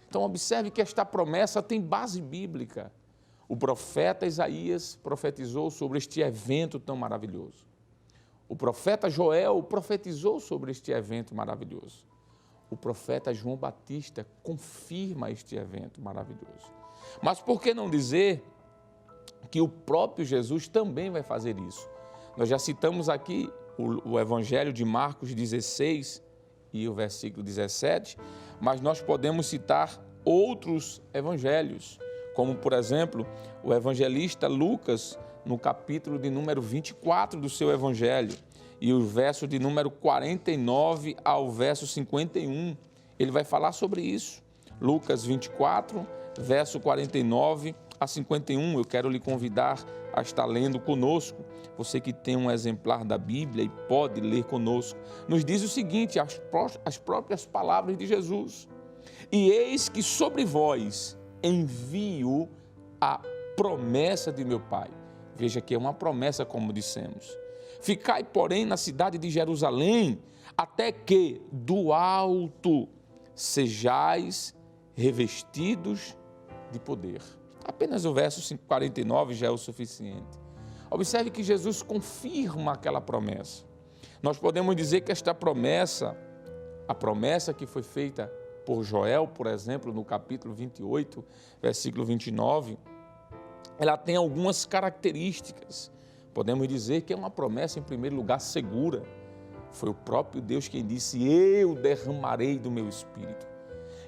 Então, observe que esta promessa tem base bíblica. O profeta Isaías profetizou sobre este evento tão maravilhoso. O profeta Joel profetizou sobre este evento maravilhoso. O profeta João Batista confirma este evento maravilhoso. Mas por que não dizer que o próprio Jesus também vai fazer isso? Nós já citamos aqui o Evangelho de Marcos 16 e o versículo 17, mas nós podemos citar outros evangelhos, como, por exemplo, o evangelista Lucas, no capítulo de número 24 do seu evangelho, e o verso de número 49 ao verso 51, ele vai falar sobre isso. Lucas 24, verso 49 a 51, eu quero lhe convidar a estar lendo conosco, você que tem um exemplar da Bíblia e pode ler conosco. Nos diz o seguinte, as próprias palavras de Jesus: e eis que sobre vós envio a promessa de meu Pai. Veja que é uma promessa, como dissemos. Ficai, porém, na cidade de Jerusalém, até que do alto sejais revestidos de poder. Apenas o verso 49 já é o suficiente. Observe que Jesus confirma aquela promessa. Nós podemos dizer que esta promessa, a promessa que foi feita por Joel, por exemplo, no capítulo 28, versículo 29, ela tem algumas características. Podemos dizer que é uma promessa, em primeiro lugar, segura. Foi o próprio Deus quem disse, eu derramarei do meu Espírito.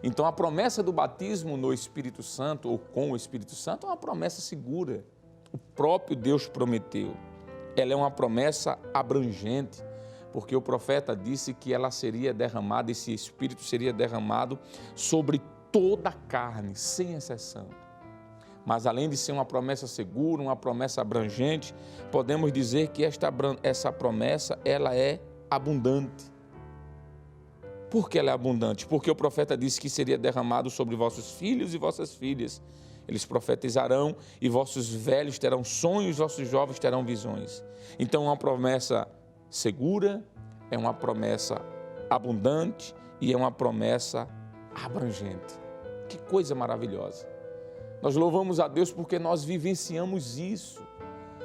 Então, a promessa do batismo no Espírito Santo, ou com o Espírito Santo, é uma promessa segura. O próprio Deus prometeu. Ela é uma promessa abrangente, porque o profeta disse que ela seria derramada, esse Espírito seria derramado sobre toda a carne, sem exceção. Mas além de ser uma promessa segura, uma promessa abrangente, podemos dizer que essa promessa, ela é abundante. Por que ela é abundante? Porque o profeta disse que seria derramado sobre vossos filhos e vossas filhas. Eles profetizarão e vossos velhos terão sonhos, vossos jovens terão visões. Então é uma promessa segura, é uma promessa abundante e é uma promessa abrangente. Que coisa maravilhosa! Nós louvamos a Deus porque nós vivenciamos isso.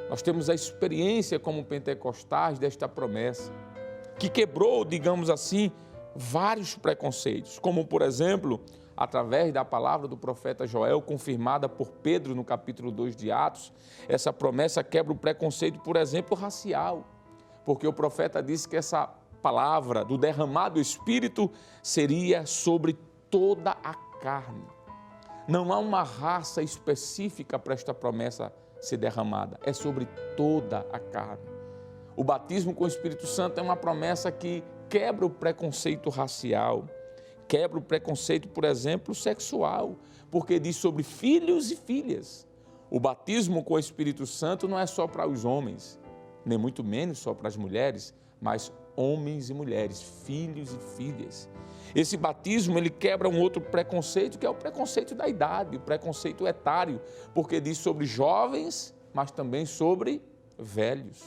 Nós temos a experiência como pentecostais desta promessa, que quebrou, digamos assim, vários preconceitos, como, por exemplo, através da palavra do profeta Joel, confirmada por Pedro no capítulo 2 de Atos, essa promessa quebra o preconceito, por exemplo, racial, porque o profeta disse que essa palavra do derramado Espírito seria sobre toda a carne. Não há uma raça específica para esta promessa ser derramada, é sobre toda a carne. O batismo com o Espírito Santo é uma promessa que quebra o preconceito racial, quebra o preconceito, por exemplo, sexual, porque diz sobre filhos e filhas. O batismo com o Espírito Santo não é só para os homens, nem muito menos só para as mulheres, mas homens e mulheres, filhos e filhas. Esse batismo, ele quebra um outro preconceito, que é o preconceito da idade, o preconceito etário, porque diz sobre jovens, mas também sobre velhos.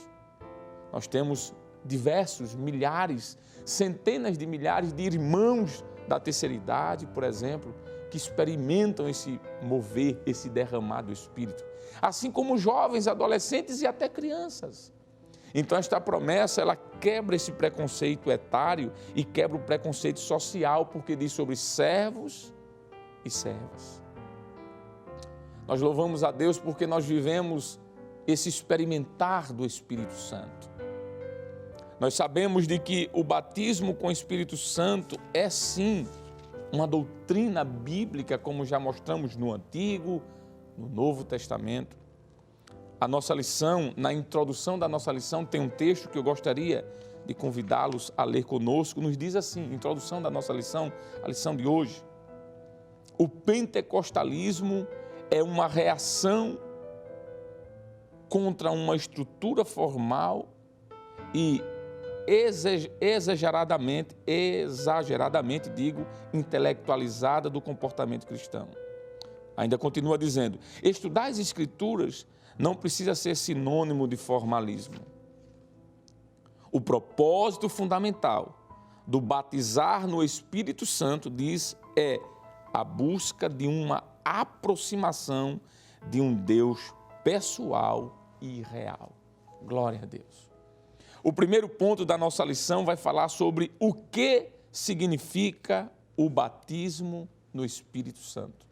Nós temos diversos, milhares, centenas de milhares de irmãos da terceira idade, por exemplo, que experimentam esse mover, esse derramar do Espírito, assim como jovens, adolescentes e até crianças. Então esta promessa, ela quebra esse preconceito etário e quebra o preconceito social, porque diz sobre servos e servas. Nós louvamos a Deus porque nós vivemos esse experimentar do Espírito Santo. Nós sabemos de que o batismo com o Espírito Santo é sim uma doutrina bíblica, como já mostramos no Antigo, no Novo Testamento. a nossa lição, na introdução da nossa lição, tem um texto que eu gostaria de convidá-los a ler conosco. Nos diz assim, introdução da nossa lição, a lição de hoje. O pentecostalismo é uma reação contra uma estrutura formal e exageradamente, intelectualizada do comportamento cristão. Ainda continua dizendo, estudar as Escrituras não precisa ser sinônimo de formalismo. O propósito fundamental do batizar no Espírito Santo, diz, é a busca de uma aproximação de um Deus pessoal e real. Glória a Deus. O primeiro ponto da nossa lição vai falar sobre o que significa o batismo no Espírito Santo.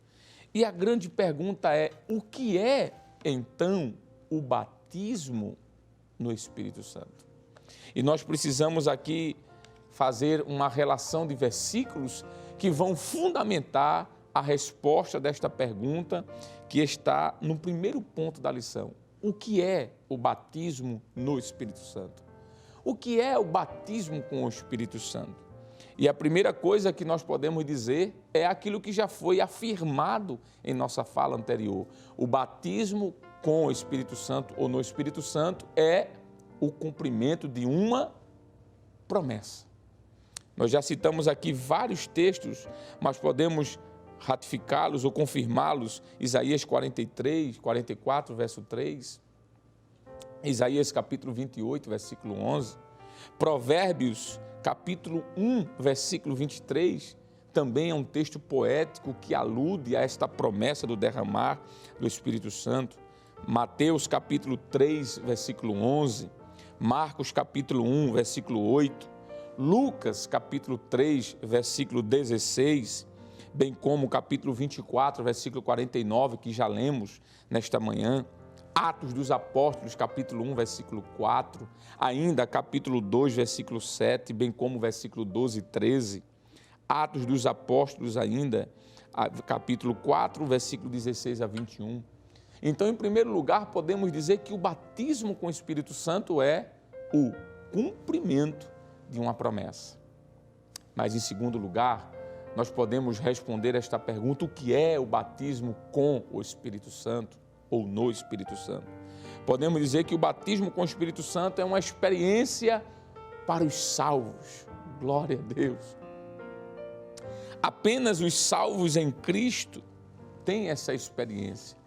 E a grande pergunta é, o que é, então, o batismo no Espírito Santo? E nós precisamos aqui fazer uma relação de versículos que vão fundamentar a resposta desta pergunta que está no primeiro ponto da lição. O que é o batismo no Espírito Santo? O que é o batismo com o Espírito Santo? E a primeira coisa que nós podemos dizer é aquilo que já foi afirmado em nossa fala anterior. O batismo com o Espírito Santo ou no Espírito Santo é o cumprimento de uma promessa. Nós já citamos aqui vários textos, mas podemos ratificá-los ou confirmá-los. Isaías 43, 44, verso 3. Isaías capítulo 28, versículo 11. Provérbios capítulo 1, versículo 23. Também é um texto poético que alude a esta promessa do derramar do Espírito Santo. Mateus capítulo 3, versículo 11. Marcos capítulo 1, versículo 8. Lucas capítulo 3, versículo 16, bem como capítulo 24, versículo 49, que já lemos nesta manhã. Atos dos Apóstolos, capítulo 1, versículo 4, ainda capítulo 2, versículo 7, bem como versículo 12 e 13. Atos dos Apóstolos ainda, capítulo 4, versículo 16 a 21. Então, em primeiro lugar, podemos dizer que o batismo com o Espírito Santo é o cumprimento de uma promessa. Mas, em segundo lugar, nós podemos responder esta pergunta, o que é o batismo com o Espírito Santo ou no Espírito Santo? Podemos dizer que o batismo com o Espírito Santo é uma experiência para os salvos. Glória a Deus. Apenas os salvos em Cristo têm essa experiência.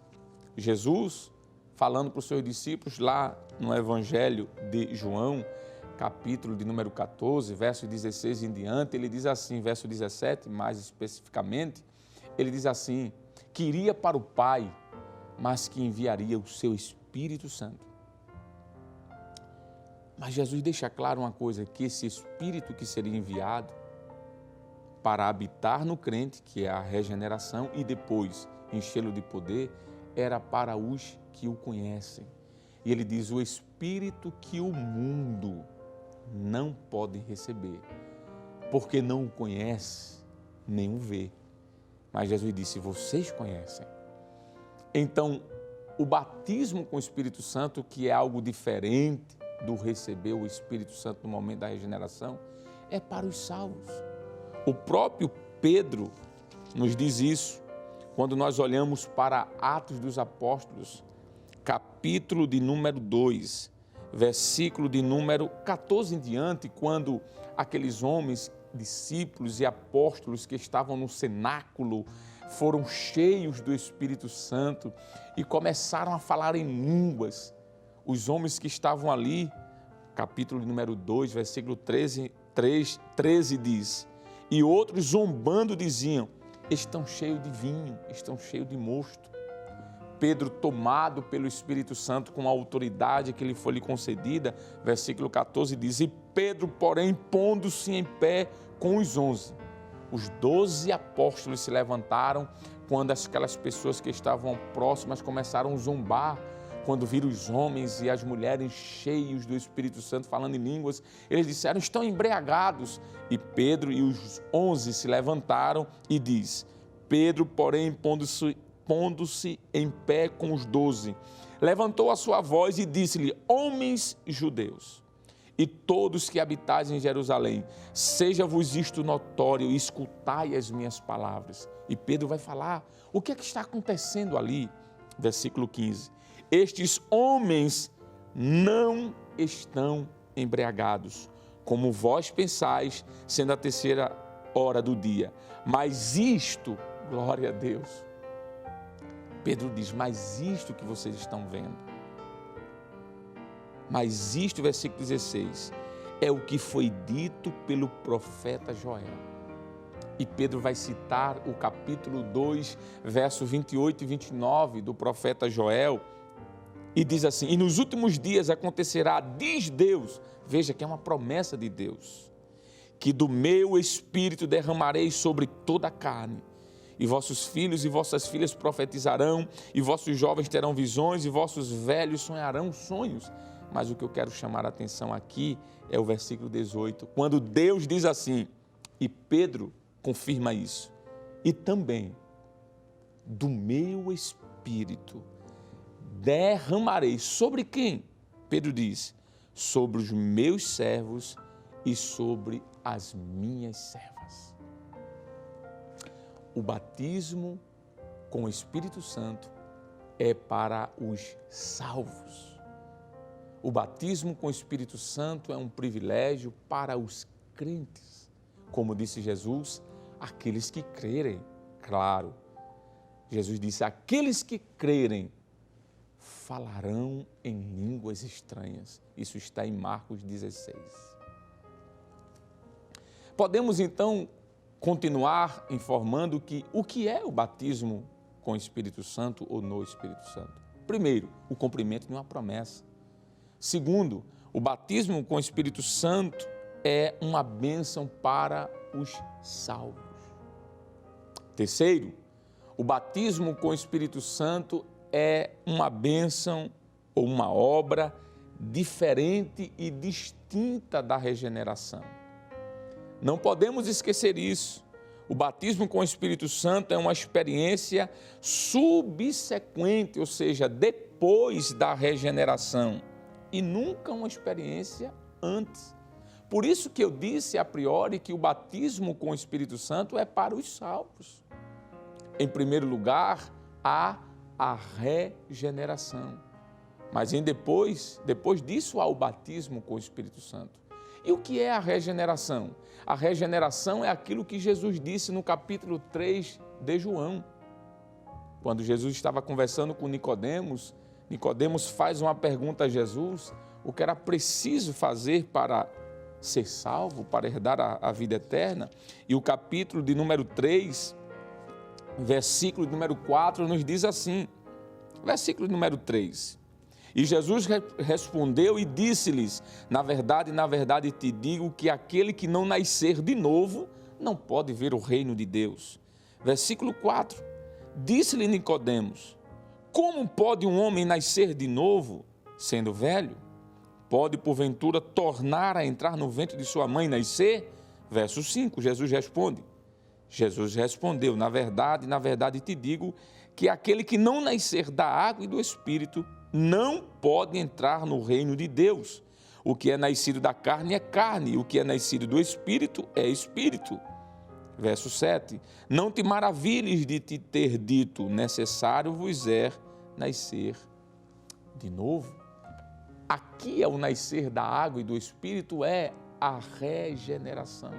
Jesus, falando para os seus discípulos lá no Evangelho de João, capítulo de número 14, verso 16 em diante, ele diz assim, verso 17, mais especificamente, ele diz assim, que iria para o Pai, mas que enviaria o seu Espírito Santo. Mas Jesus deixa claro uma coisa, que esse Espírito que seria enviado para habitar no crente, que é a regeneração, e depois enchê-lo de poder, era para os que o conhecem. E ele diz, o Espírito que o mundo não pode receber, porque não o conhece, nem o vê. Mas Jesus disse, vocês conhecem. Então, o batismo com o Espírito Santo, que é algo diferente do receber o Espírito Santo no momento da regeneração, é para os salvos. O próprio Pedro nos diz isso, quando nós olhamos para Atos dos Apóstolos, capítulo de número 2, versículo de número 14 em diante, quando aqueles homens, discípulos e apóstolos que estavam no cenáculo, foram cheios do Espírito Santo e começaram a falar em línguas. Os homens que estavam ali, capítulo número 2, versículo 13 diz, e outros zombando diziam, estão cheios de vinho, estão cheios de mosto. Pedro, tomado pelo Espírito Santo com a autoridade que lhe foi concedida, versículo 14 diz, e Pedro, porém, pondo-se em pé com os 11, os 12 apóstolos se levantaram quando aquelas pessoas que estavam próximas começaram a zombar, quando viram os homens e as mulheres cheios do Espírito Santo falando em línguas, eles disseram, estão embriagados. E Pedro e os 11 se levantaram e diz, Pedro, porém, pondo-se em pé com os 12, levantou a sua voz e disse-lhe: homens judeus, e todos que habitais em Jerusalém, seja-vos isto notório e escutai as minhas palavras. E Pedro vai falar o que é que está acontecendo ali. Versículo 15. Estes homens não estão embriagados, como vós pensais, sendo a 3ª hora do dia. Mas isto, glória a Deus, Pedro diz, mas isto que vocês estão vendo, mas isto, versículo 16, é o que foi dito pelo profeta Joel. E Pedro vai citar o capítulo 2, verso 28 e 29 do profeta Joel, e diz assim: e nos últimos dias acontecerá, diz Deus, veja que é uma promessa de Deus, que do meu espírito derramarei sobre toda a carne, e vossos filhos e vossas filhas profetizarão, e vossos jovens terão visões, e vossos velhos sonharão sonhos. Mas o que eu quero chamar a atenção aqui é o versículo 18, quando Deus diz assim, e Pedro confirma isso, e também do meu espírito derramarei sobre quem? Pedro diz, sobre os meus servos e sobre as minhas servas. O batismo com o Espírito Santo é para os salvos. O batismo com o Espírito Santo é um privilégio para os crentes. Como disse Jesus, aqueles que crerem, claro. Jesus disse, aqueles que crerem falarão em línguas estranhas. Isso está em Marcos 16. Podemos então continuar informando que o que é o batismo com o Espírito Santo ou no Espírito Santo. Primeiro, o cumprimento de uma promessa. Segundo, o batismo com o Espírito Santo é uma bênção para os salvos. Terceiro, o batismo com o Espírito Santo é uma bênção ou uma obra diferente e distinta da regeneração. Não podemos esquecer isso. O batismo com o Espírito Santo é uma experiência subsequente, ou seja, depois da regeneração, e nunca uma experiência antes. Por isso que eu disse a priori que o batismo com o Espírito Santo é para os salvos. Em primeiro lugar, há a regeneração. Mas depois disso há o batismo com o Espírito Santo. E o que é a regeneração? A regeneração é aquilo que Jesus disse no capítulo 3 de João. Quando Jesus estava conversando com Nicodemos, Nicodemos faz uma pergunta a Jesus, o que era preciso fazer para ser salvo, para herdar a vida eterna. E o capítulo de número 3, versículo de número 4, nos diz assim, versículo de número 3. E Jesus respondeu e disse-lhes, na verdade te digo que aquele que não nascer de novo não pode ver o reino de Deus. Versículo 4, disse-lhe Nicodemos, como pode um homem nascer de novo, sendo velho? Pode, porventura, tornar a entrar no ventre de sua mãe e nascer? Verso 5, Jesus respondeu, na verdade te digo que aquele que não nascer da água e do Espírito não pode entrar no reino de Deus. O que é nascido da carne é carne, o que é nascido do Espírito é Espírito. Verso 7, não te maravilhes de te ter dito, necessário vos é nascer de novo. Aqui é o nascer da água e do Espírito, é a regeneração.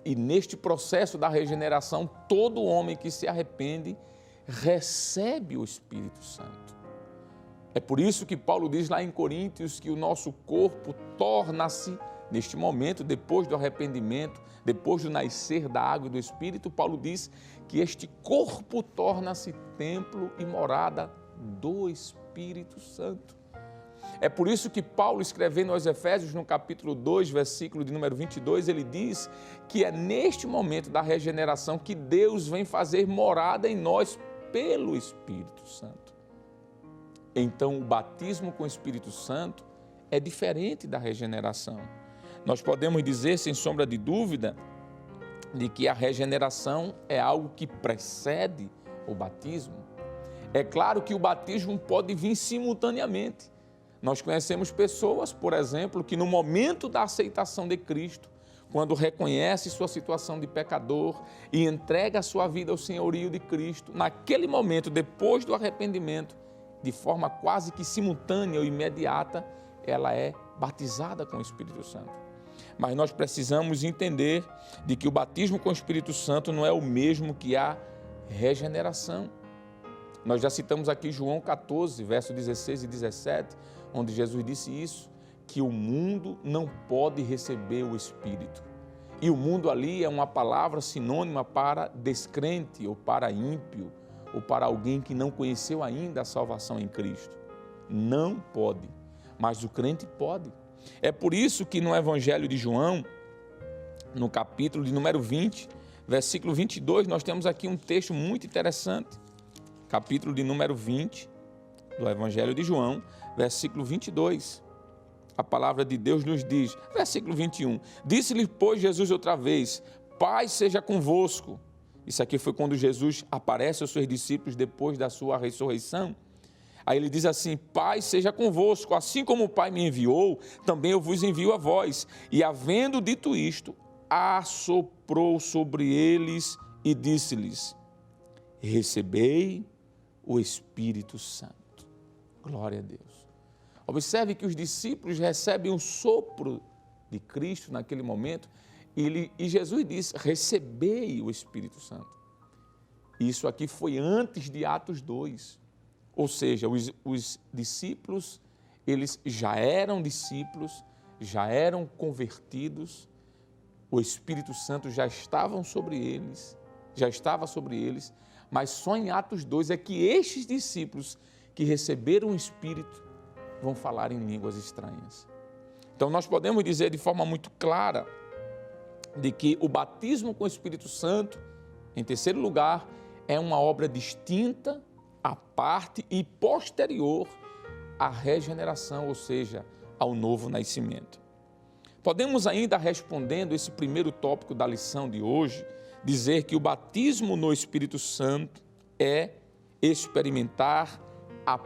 E neste processo da regeneração, todo homem que se arrepende recebe o Espírito Santo. É por isso que Paulo diz lá em Coríntios que o nosso corpo torna-se, neste momento, depois do arrependimento, depois do nascer da água e do Espírito, Paulo diz que este corpo torna-se templo e morada do Espírito Santo. É por isso que Paulo, escrevendo aos Efésios, no capítulo 2, versículo de número 22, ele diz que é neste momento da regeneração que Deus vem fazer morada em nós pelo Espírito Santo. Então, o batismo com o Espírito Santo é diferente da regeneração. Nós podemos dizer, sem sombra de dúvida, de que a regeneração é algo que precede o batismo. É claro que o batismo pode vir simultaneamente. Nós conhecemos pessoas, por exemplo, que no momento da aceitação de Cristo, quando reconhece sua situação de pecador e entrega a sua vida ao senhorio de Cristo, naquele momento, depois do arrependimento, de forma quase que simultânea ou imediata, ela é batizada com o Espírito Santo. Mas nós precisamos entender de que o batismo com o Espírito Santo não é o mesmo que a regeneração. Nós já citamos aqui João 14, versos 16 e 17, onde Jesus disse isso, que o mundo não pode receber o Espírito. E o mundo ali é uma palavra sinônima para descrente, ou para ímpio, ou para alguém que não conheceu ainda a salvação em Cristo. Não pode, mas o crente pode. É por isso que no Evangelho de João, no capítulo de número 20, versículo 22, nós temos aqui um texto muito interessante. Capítulo de número 20 do Evangelho de João, versículo 22. A palavra de Deus nos diz, versículo 21, disse-lhe, pois, Jesus outra vez, paz seja convosco. Isso aqui foi quando Jesus aparece aos seus discípulos depois da sua ressurreição. Aí ele diz assim, paz seja convosco, assim como o Pai me enviou, também eu vos envio a vós. E havendo dito isto, assoprou sobre eles e disse-lhes, recebei o Espírito Santo. Glória a Deus. Observe que os discípulos recebem o sopro de Cristo naquele momento e Jesus diz, recebei o Espírito Santo. Isso aqui foi antes de Atos 2. Ou seja, os discípulos, eles já eram discípulos, já eram convertidos, o Espírito Santo já estava sobre eles, mas só em Atos 2 é que estes discípulos que receberam o Espírito vão falar em línguas estranhas. Então nós podemos dizer de forma muito clara de que o batismo com o Espírito Santo, em terceiro lugar, é uma obra distinta, à parte e posterior à regeneração, ou seja, ao novo nascimento. Podemos ainda, respondendo esse primeiro tópico da lição de hoje, dizer que o batismo no Espírito Santo é experimentar a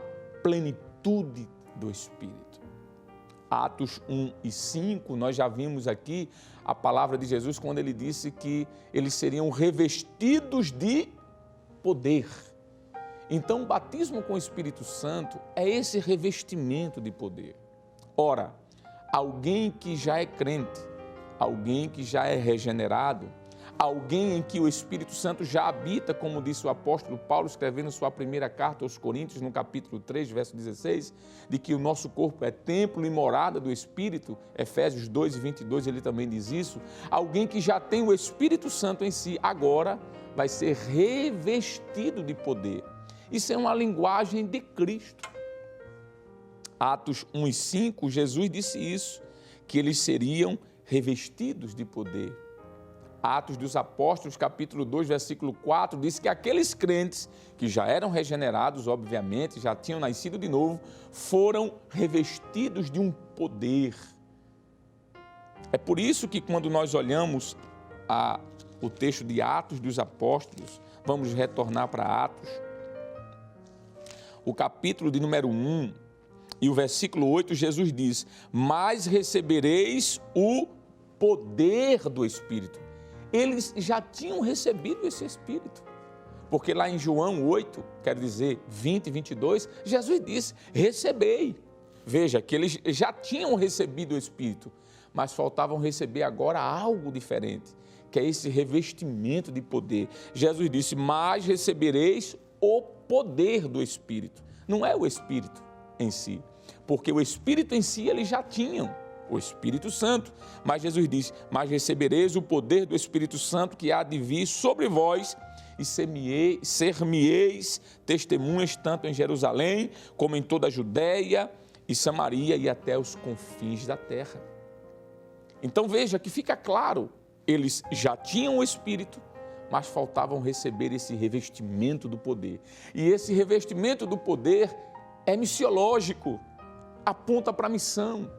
plenitude do Espírito. Atos 1 e 5, nós já vimos aqui a palavra de Jesus quando ele disse que eles seriam revestidos de poder. Então, o batismo com o Espírito Santo é esse revestimento de poder. Ora, alguém que já é crente, alguém que já é regenerado, alguém em que o Espírito Santo já habita, como disse o apóstolo Paulo, escrevendo sua primeira carta aos Coríntios, no capítulo 3, verso 16, de que o nosso corpo é templo e morada do Espírito, Efésios 2 e 22, ele também diz isso. Alguém que já tem o Espírito Santo em si, agora vai ser revestido de poder. Isso é uma linguagem de Cristo. Atos 1 e 5, Jesus disse isso, que eles seriam revestidos de poder. Atos dos Apóstolos, capítulo 2, versículo 4, diz que aqueles crentes que já eram regenerados, obviamente, já tinham nascido de novo, foram revestidos de um poder. É por isso que quando nós olhamos o texto de Atos dos Apóstolos, vamos retornar para Atos, o capítulo de número 1 e o versículo 8, Jesus diz, mas recebereis o poder do Espírito. Eles já tinham recebido esse Espírito, porque lá em João 8, quer dizer 20 e 22, Jesus disse, recebei. Veja que eles já tinham recebido o Espírito, mas faltavam receber agora algo diferente, que é esse revestimento de poder. Jesus disse, mas recebereis o poder do Espírito. Não é o Espírito em si, porque o Espírito em si eles já tinham, o Espírito Santo. Mas Jesus diz, mas recebereis o poder do Espírito Santo que há de vir sobre vós e ser-me-eis testemunhas tanto em Jerusalém como em toda a Judéia e Samaria e até os confins da terra. Então veja que fica claro, eles já tinham o Espírito, mas faltavam receber esse revestimento do poder. E esse revestimento do poder é missiológico, aponta para a missão.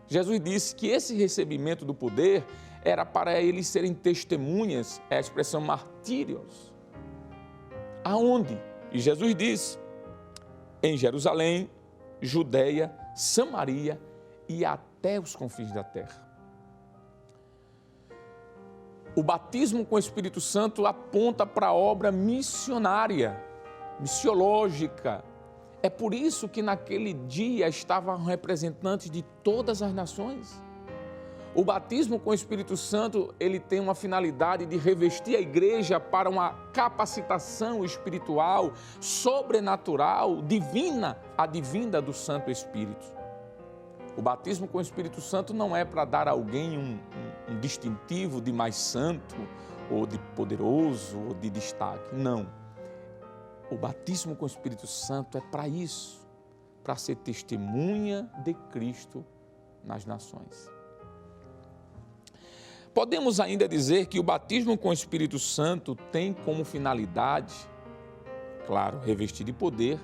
Jesus disse que esse recebimento do poder era para eles serem testemunhas, é a expressão martírios. Aonde? E Jesus disse, em Jerusalém, Judeia, Samaria e até os confins da terra. O batismo com o Espírito Santo aponta para a obra missionária, missiológica. É por isso que naquele dia estavam representantes de todas as nações. O batismo com o Espírito Santo, ele tem uma finalidade de revestir a igreja para uma capacitação espiritual, sobrenatural, divina, advinda do Santo Espírito. O batismo com o Espírito Santo não é para dar a alguém um distintivo de mais santo, ou de poderoso, ou de destaque. Não. O batismo com o Espírito Santo é para isso, para ser testemunha de Cristo nas nações. Podemos ainda dizer que o batismo com o Espírito Santo tem como finalidade, claro, revestir de poder,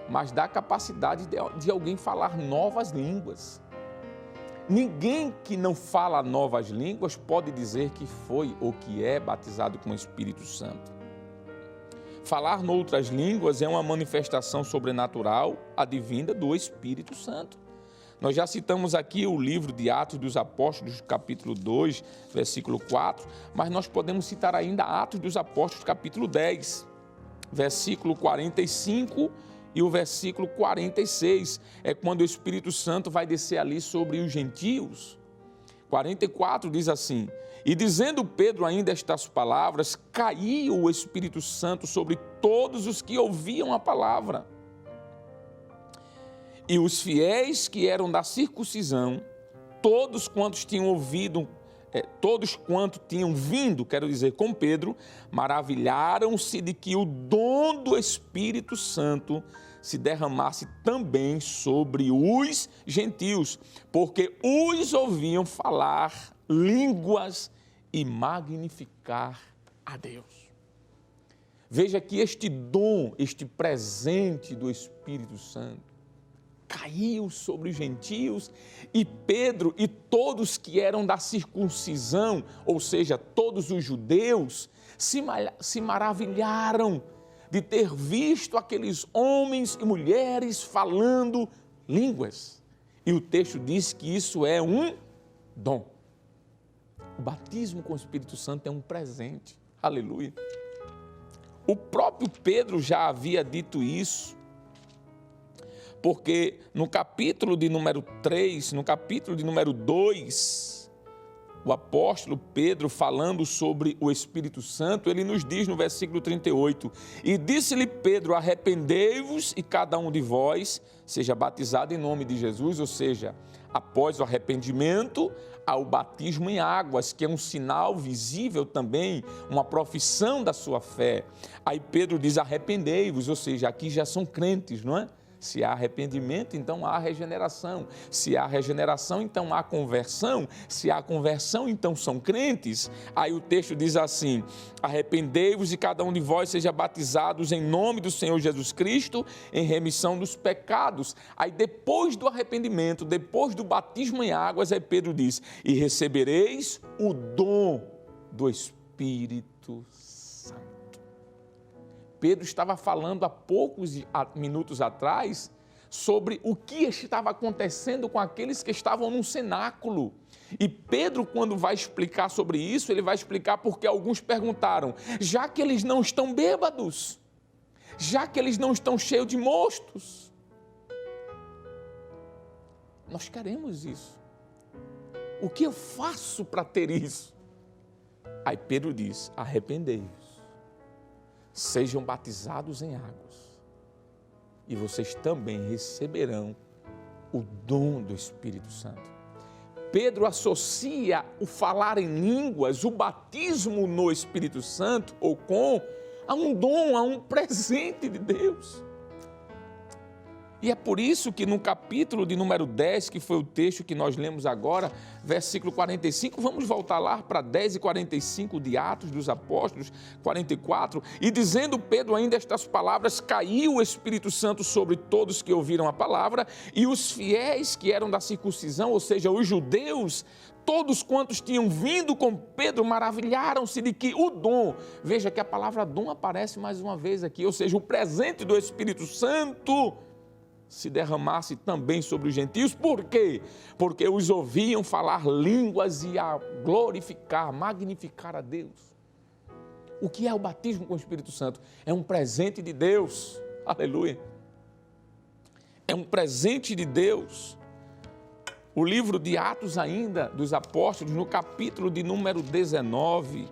mas dá capacidade de alguém falar novas línguas. Ninguém que não fala novas línguas pode dizer que foi ou que é batizado com o Espírito Santo. Falar noutras línguas é uma manifestação sobrenatural advinda do Espírito Santo. Nós já citamos aqui o livro de Atos dos Apóstolos, capítulo 2, versículo 4, mas nós podemos citar ainda Atos dos Apóstolos, capítulo 10, versículo 45 e o versículo 46. É quando o Espírito Santo vai descer ali sobre os gentios. 44 diz assim: e dizendo Pedro ainda estas palavras, caiu o Espírito Santo sobre todos os que ouviam a palavra. E os fiéis que eram da circuncisão, todos quantos tinham vindo, quero dizer, com Pedro, maravilharam-se de que o dom do Espírito Santo se derramasse também sobre os gentios, porque os ouviam falar línguas e magnificar a Deus. Veja que este dom, este presente do Espírito Santo, caiu sobre os gentios e Pedro e todos que eram da circuncisão, ou seja, todos os judeus, se maravilharam de ter visto aqueles homens e mulheres falando línguas. E o texto diz que isso é um dom. O batismo com o Espírito Santo é um presente. Aleluia. O próprio Pedro já havia dito isso, porque no capítulo de número 3, no capítulo de número 2, o apóstolo Pedro, falando sobre o Espírito Santo, ele nos diz no versículo 38, e disse-lhe Pedro, arrependei-vos e cada um de vós seja batizado em nome de Jesus, ou seja, após o arrependimento, ao batismo em águas, que é um sinal visível também, uma profissão da sua fé. Aí Pedro diz, arrependei-vos, ou seja, aqui já são crentes, não é? Se há arrependimento, então há regeneração. Se há regeneração, então há conversão. Se há conversão, então são crentes. Aí o texto diz assim, arrependei-vos e cada um de vós seja batizados em nome do Senhor Jesus Cristo, em remissão dos pecados. Aí depois do arrependimento, depois do batismo em águas, aí Pedro diz, e recebereis o dom do Espírito Santo. Pedro estava falando há poucos minutos atrás sobre o que estava acontecendo com aqueles que estavam no cenáculo. E Pedro, quando vai explicar sobre isso, ele vai explicar porque alguns perguntaram, já que eles não estão bêbados, já que eles não estão cheios de mostos, nós queremos isso. O que eu faço para ter isso? Aí Pedro diz, arrependei-vos. Sejam batizados em águas e vocês também receberão o dom do Espírito Santo. Pedro associa o falar em línguas, o batismo no Espírito Santo ou a um dom, a um presente de Deus. E é por isso que no capítulo de número 10, que foi o texto que nós lemos agora, versículo 45, vamos voltar lá para 10 e 45 de Atos dos Apóstolos, 44, e dizendo Pedro ainda estas palavras, caiu o Espírito Santo sobre todos que ouviram a palavra, e os fiéis que eram da circuncisão, ou seja, os judeus, todos quantos tinham vindo com Pedro, maravilharam-se de que o dom, veja que a palavra dom aparece mais uma vez aqui, ou seja, o presente do Espírito Santo, se derramasse também sobre os gentios. Por quê? Porque os ouviam falar línguas e a glorificar, magnificar a Deus. O que é o batismo com o Espírito Santo? É um presente de Deus. Aleluia. É um presente de Deus. O livro de Atos ainda, dos Apóstolos, no capítulo de número 19,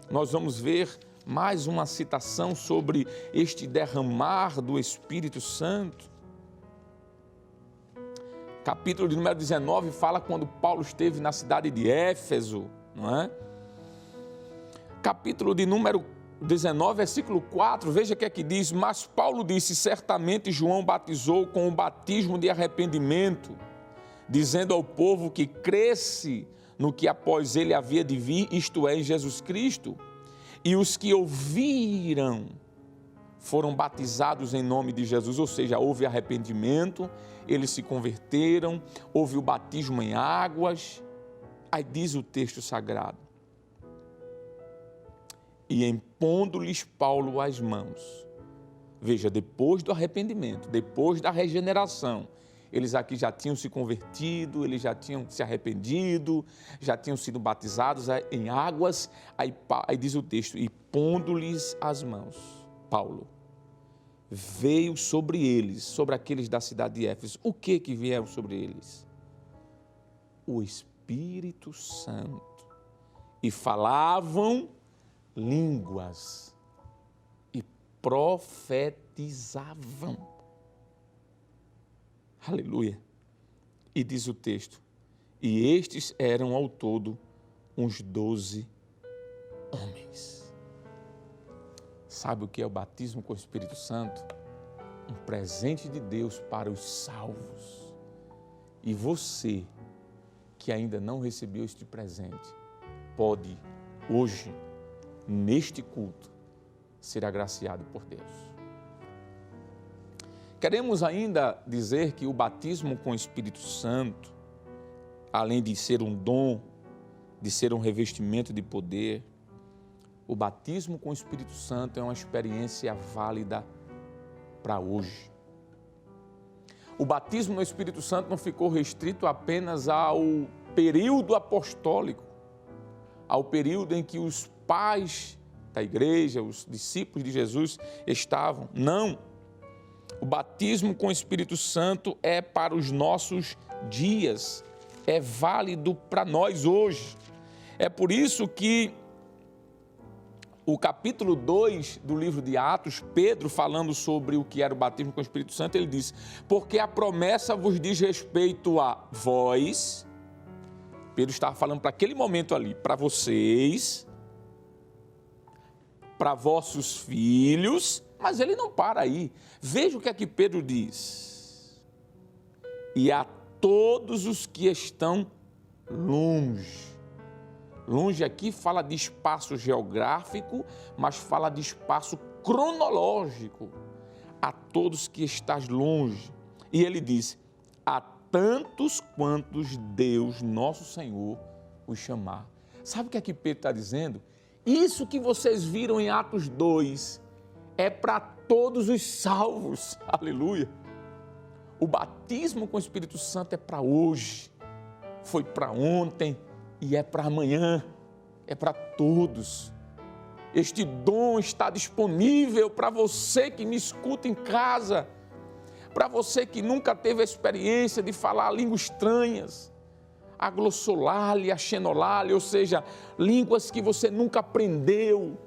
nós vamos ver mais uma citação sobre este derramar do Espírito Santo. Capítulo de número 19 fala quando Paulo esteve na cidade de Éfeso, não é? Capítulo de número 19, versículo 4, veja o que é que diz: mas Paulo disse, certamente João batizou com o batismo de arrependimento, dizendo ao povo que cresce no que após ele havia de vir, isto é, em Jesus Cristo, e os que ouviram foram batizados em nome de Jesus, ou seja, houve arrependimento, eles se converteram, houve o batismo em águas. Aí diz o texto sagrado: e impondo-lhes Paulo as mãos. Veja, depois do arrependimento, depois da regeneração, eles aqui já tinham se convertido, eles já tinham se arrependido, já tinham sido batizados em águas. Aí diz o texto: e pondo-lhes as mãos, Paulo veio sobre eles, sobre aqueles da cidade de Éfeso. O que vieram sobre eles? O Espírito Santo. E falavam línguas e profetizavam. Aleluia. E diz o texto: e estes eram ao todo uns 12 homens. Sabe o que é o batismo com o Espírito Santo? Um presente de Deus para os salvos. E você, que ainda não recebeu este presente, pode hoje, neste culto, ser agraciado por Deus. Queremos ainda dizer que o batismo com o Espírito Santo, além de ser um dom, de ser um revestimento de poder, o batismo com o Espírito Santo é uma experiência válida para hoje. O batismo no Espírito Santo não ficou restrito apenas ao período apostólico, ao período em que os pais da igreja, os discípulos de Jesus estavam. Não. O batismo com o Espírito Santo é para os nossos dias, é válido para nós hoje. É por isso que o capítulo 2 do livro de Atos, Pedro falando sobre o que era o batismo com o Espírito Santo, ele diz: porque a promessa vos diz respeito a vós. Pedro estava falando para aquele momento ali, para vocês, para vossos filhos, mas ele não para aí. Veja o que é que Pedro diz: e a todos os que estão longe. Longe aqui fala de espaço geográfico, mas fala de espaço cronológico. A todos que estás longe. E ele diz: a tantos quantos Deus, nosso Senhor, os chamar. Sabe o que é que Pedro está dizendo? Isso que vocês viram em Atos 2 é para todos os salvos. Aleluia. O batismo com o Espírito Santo é para hoje, foi para ontem e é para amanhã, é para todos. Este dom está disponível para você que me escuta em casa, para você que nunca teve a experiência de falar línguas estranhas, a glossolalia, a xenolalia, ou seja, línguas que você nunca aprendeu,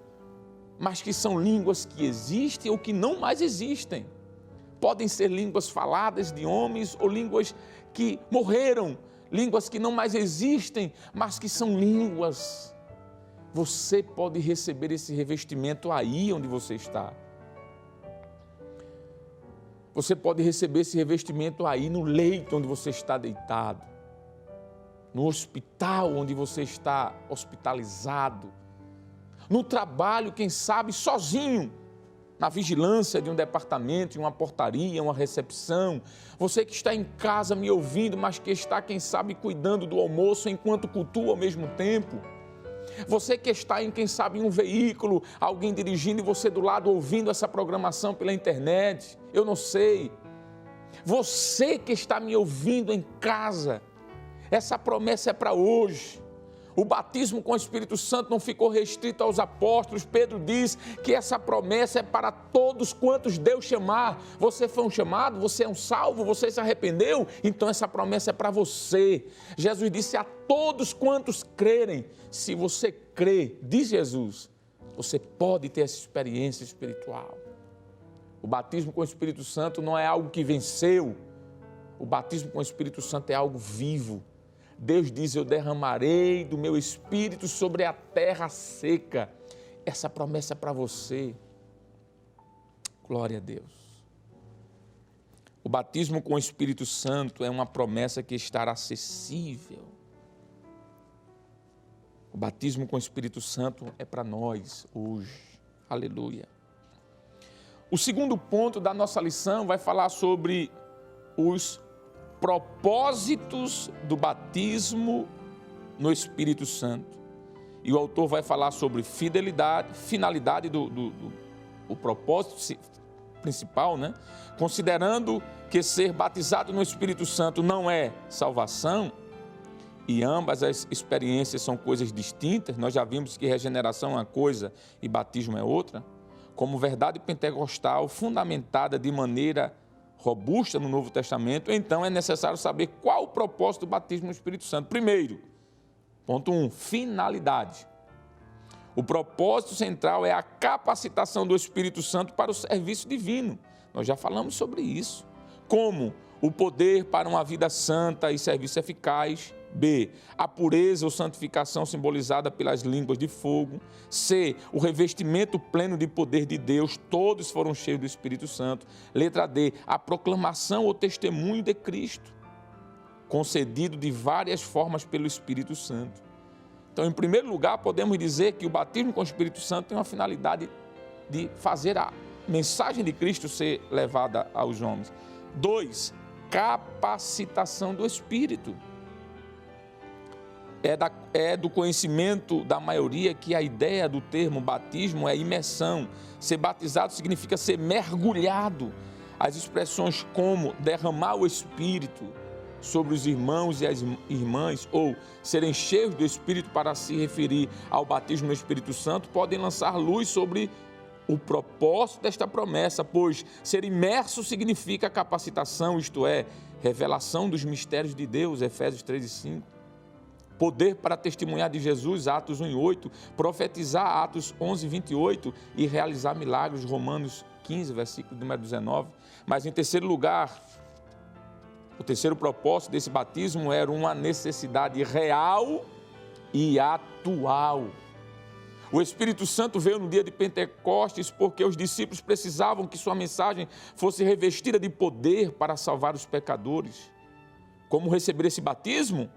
mas que são línguas que existem ou que não mais existem. Podem ser línguas faladas de homens ou línguas que morreram, línguas que não mais existem, mas que são línguas. Você pode receber esse revestimento aí onde você está. Você pode receber esse revestimento aí no leito onde você está deitado, no hospital onde você está hospitalizado, no trabalho, quem sabe, sozinho, na vigilância de um departamento, em uma portaria, uma recepção. Você que está em casa me ouvindo, mas que está, quem sabe, cuidando do almoço enquanto cultua ao mesmo tempo. Você que está em, quem sabe, em um veículo, alguém dirigindo e você do lado ouvindo essa programação pela internet. Eu não sei. Você que está me ouvindo em casa, essa promessa é para hoje. O batismo com o Espírito Santo não ficou restrito aos apóstolos. Pedro diz que essa promessa é para todos quantos Deus chamar. Você foi um chamado, você é um salvo, você se arrependeu, então essa promessa é para você. Jesus disse a todos quantos crerem. Se você crê, diz Jesus, você pode ter essa experiência espiritual. O batismo com o Espírito Santo não é algo que venceu. O batismo com o Espírito Santo é algo vivo. Deus diz, eu derramarei do meu Espírito sobre a terra seca. Essa promessa é para você. Glória a Deus. O batismo com o Espírito Santo é uma promessa que estará acessível. O batismo com o Espírito Santo é para nós hoje. Aleluia. O segundo ponto da nossa lição vai falar sobre os propósitos do batismo no Espírito Santo. E o autor vai falar sobre finalidade o propósito principal, né? Considerando que ser batizado no Espírito Santo não é salvação, e ambas as experiências são coisas distintas, nós já vimos que regeneração é uma coisa e batismo é outra, como verdade pentecostal fundamentada de maneira robusta no Novo Testamento, então é necessário saber qual o propósito do batismo no Espírito Santo. Primeiro, ponto 1, finalidade. O propósito central é a capacitação do Espírito Santo para o serviço divino. Nós já falamos sobre isso. Como o poder para uma vida santa e serviço eficaz. B, a pureza ou santificação simbolizada pelas línguas de fogo. C, o revestimento pleno de poder de Deus, todos foram cheios do Espírito Santo. Letra D, a proclamação ou testemunho de Cristo, concedido de várias formas pelo Espírito Santo. Então, em primeiro lugar, podemos dizer que o batismo com o Espírito Santo tem uma finalidade de fazer a mensagem de Cristo ser levada aos homens. 2, capacitação do Espírito. É do conhecimento da maioria que a ideia do termo batismo é imersão. Ser batizado significa ser mergulhado. As expressões como derramar o Espírito sobre os irmãos e as irmãs ou serem cheios do Espírito para se referir ao batismo no Espírito Santo podem lançar luz sobre o propósito desta promessa, pois ser imerso significa capacitação, isto é, revelação dos mistérios de Deus, Efésios 3:5. Poder para testemunhar de Jesus, Atos 1:8, profetizar, Atos 11:28 e realizar milagres, Romanos 15, versículo número 19. Mas em terceiro lugar, o terceiro propósito desse batismo era uma necessidade real e atual. O Espírito Santo veio no dia de Pentecostes porque os discípulos precisavam que sua mensagem fosse revestida de poder para salvar os pecadores. Como receber esse batismo?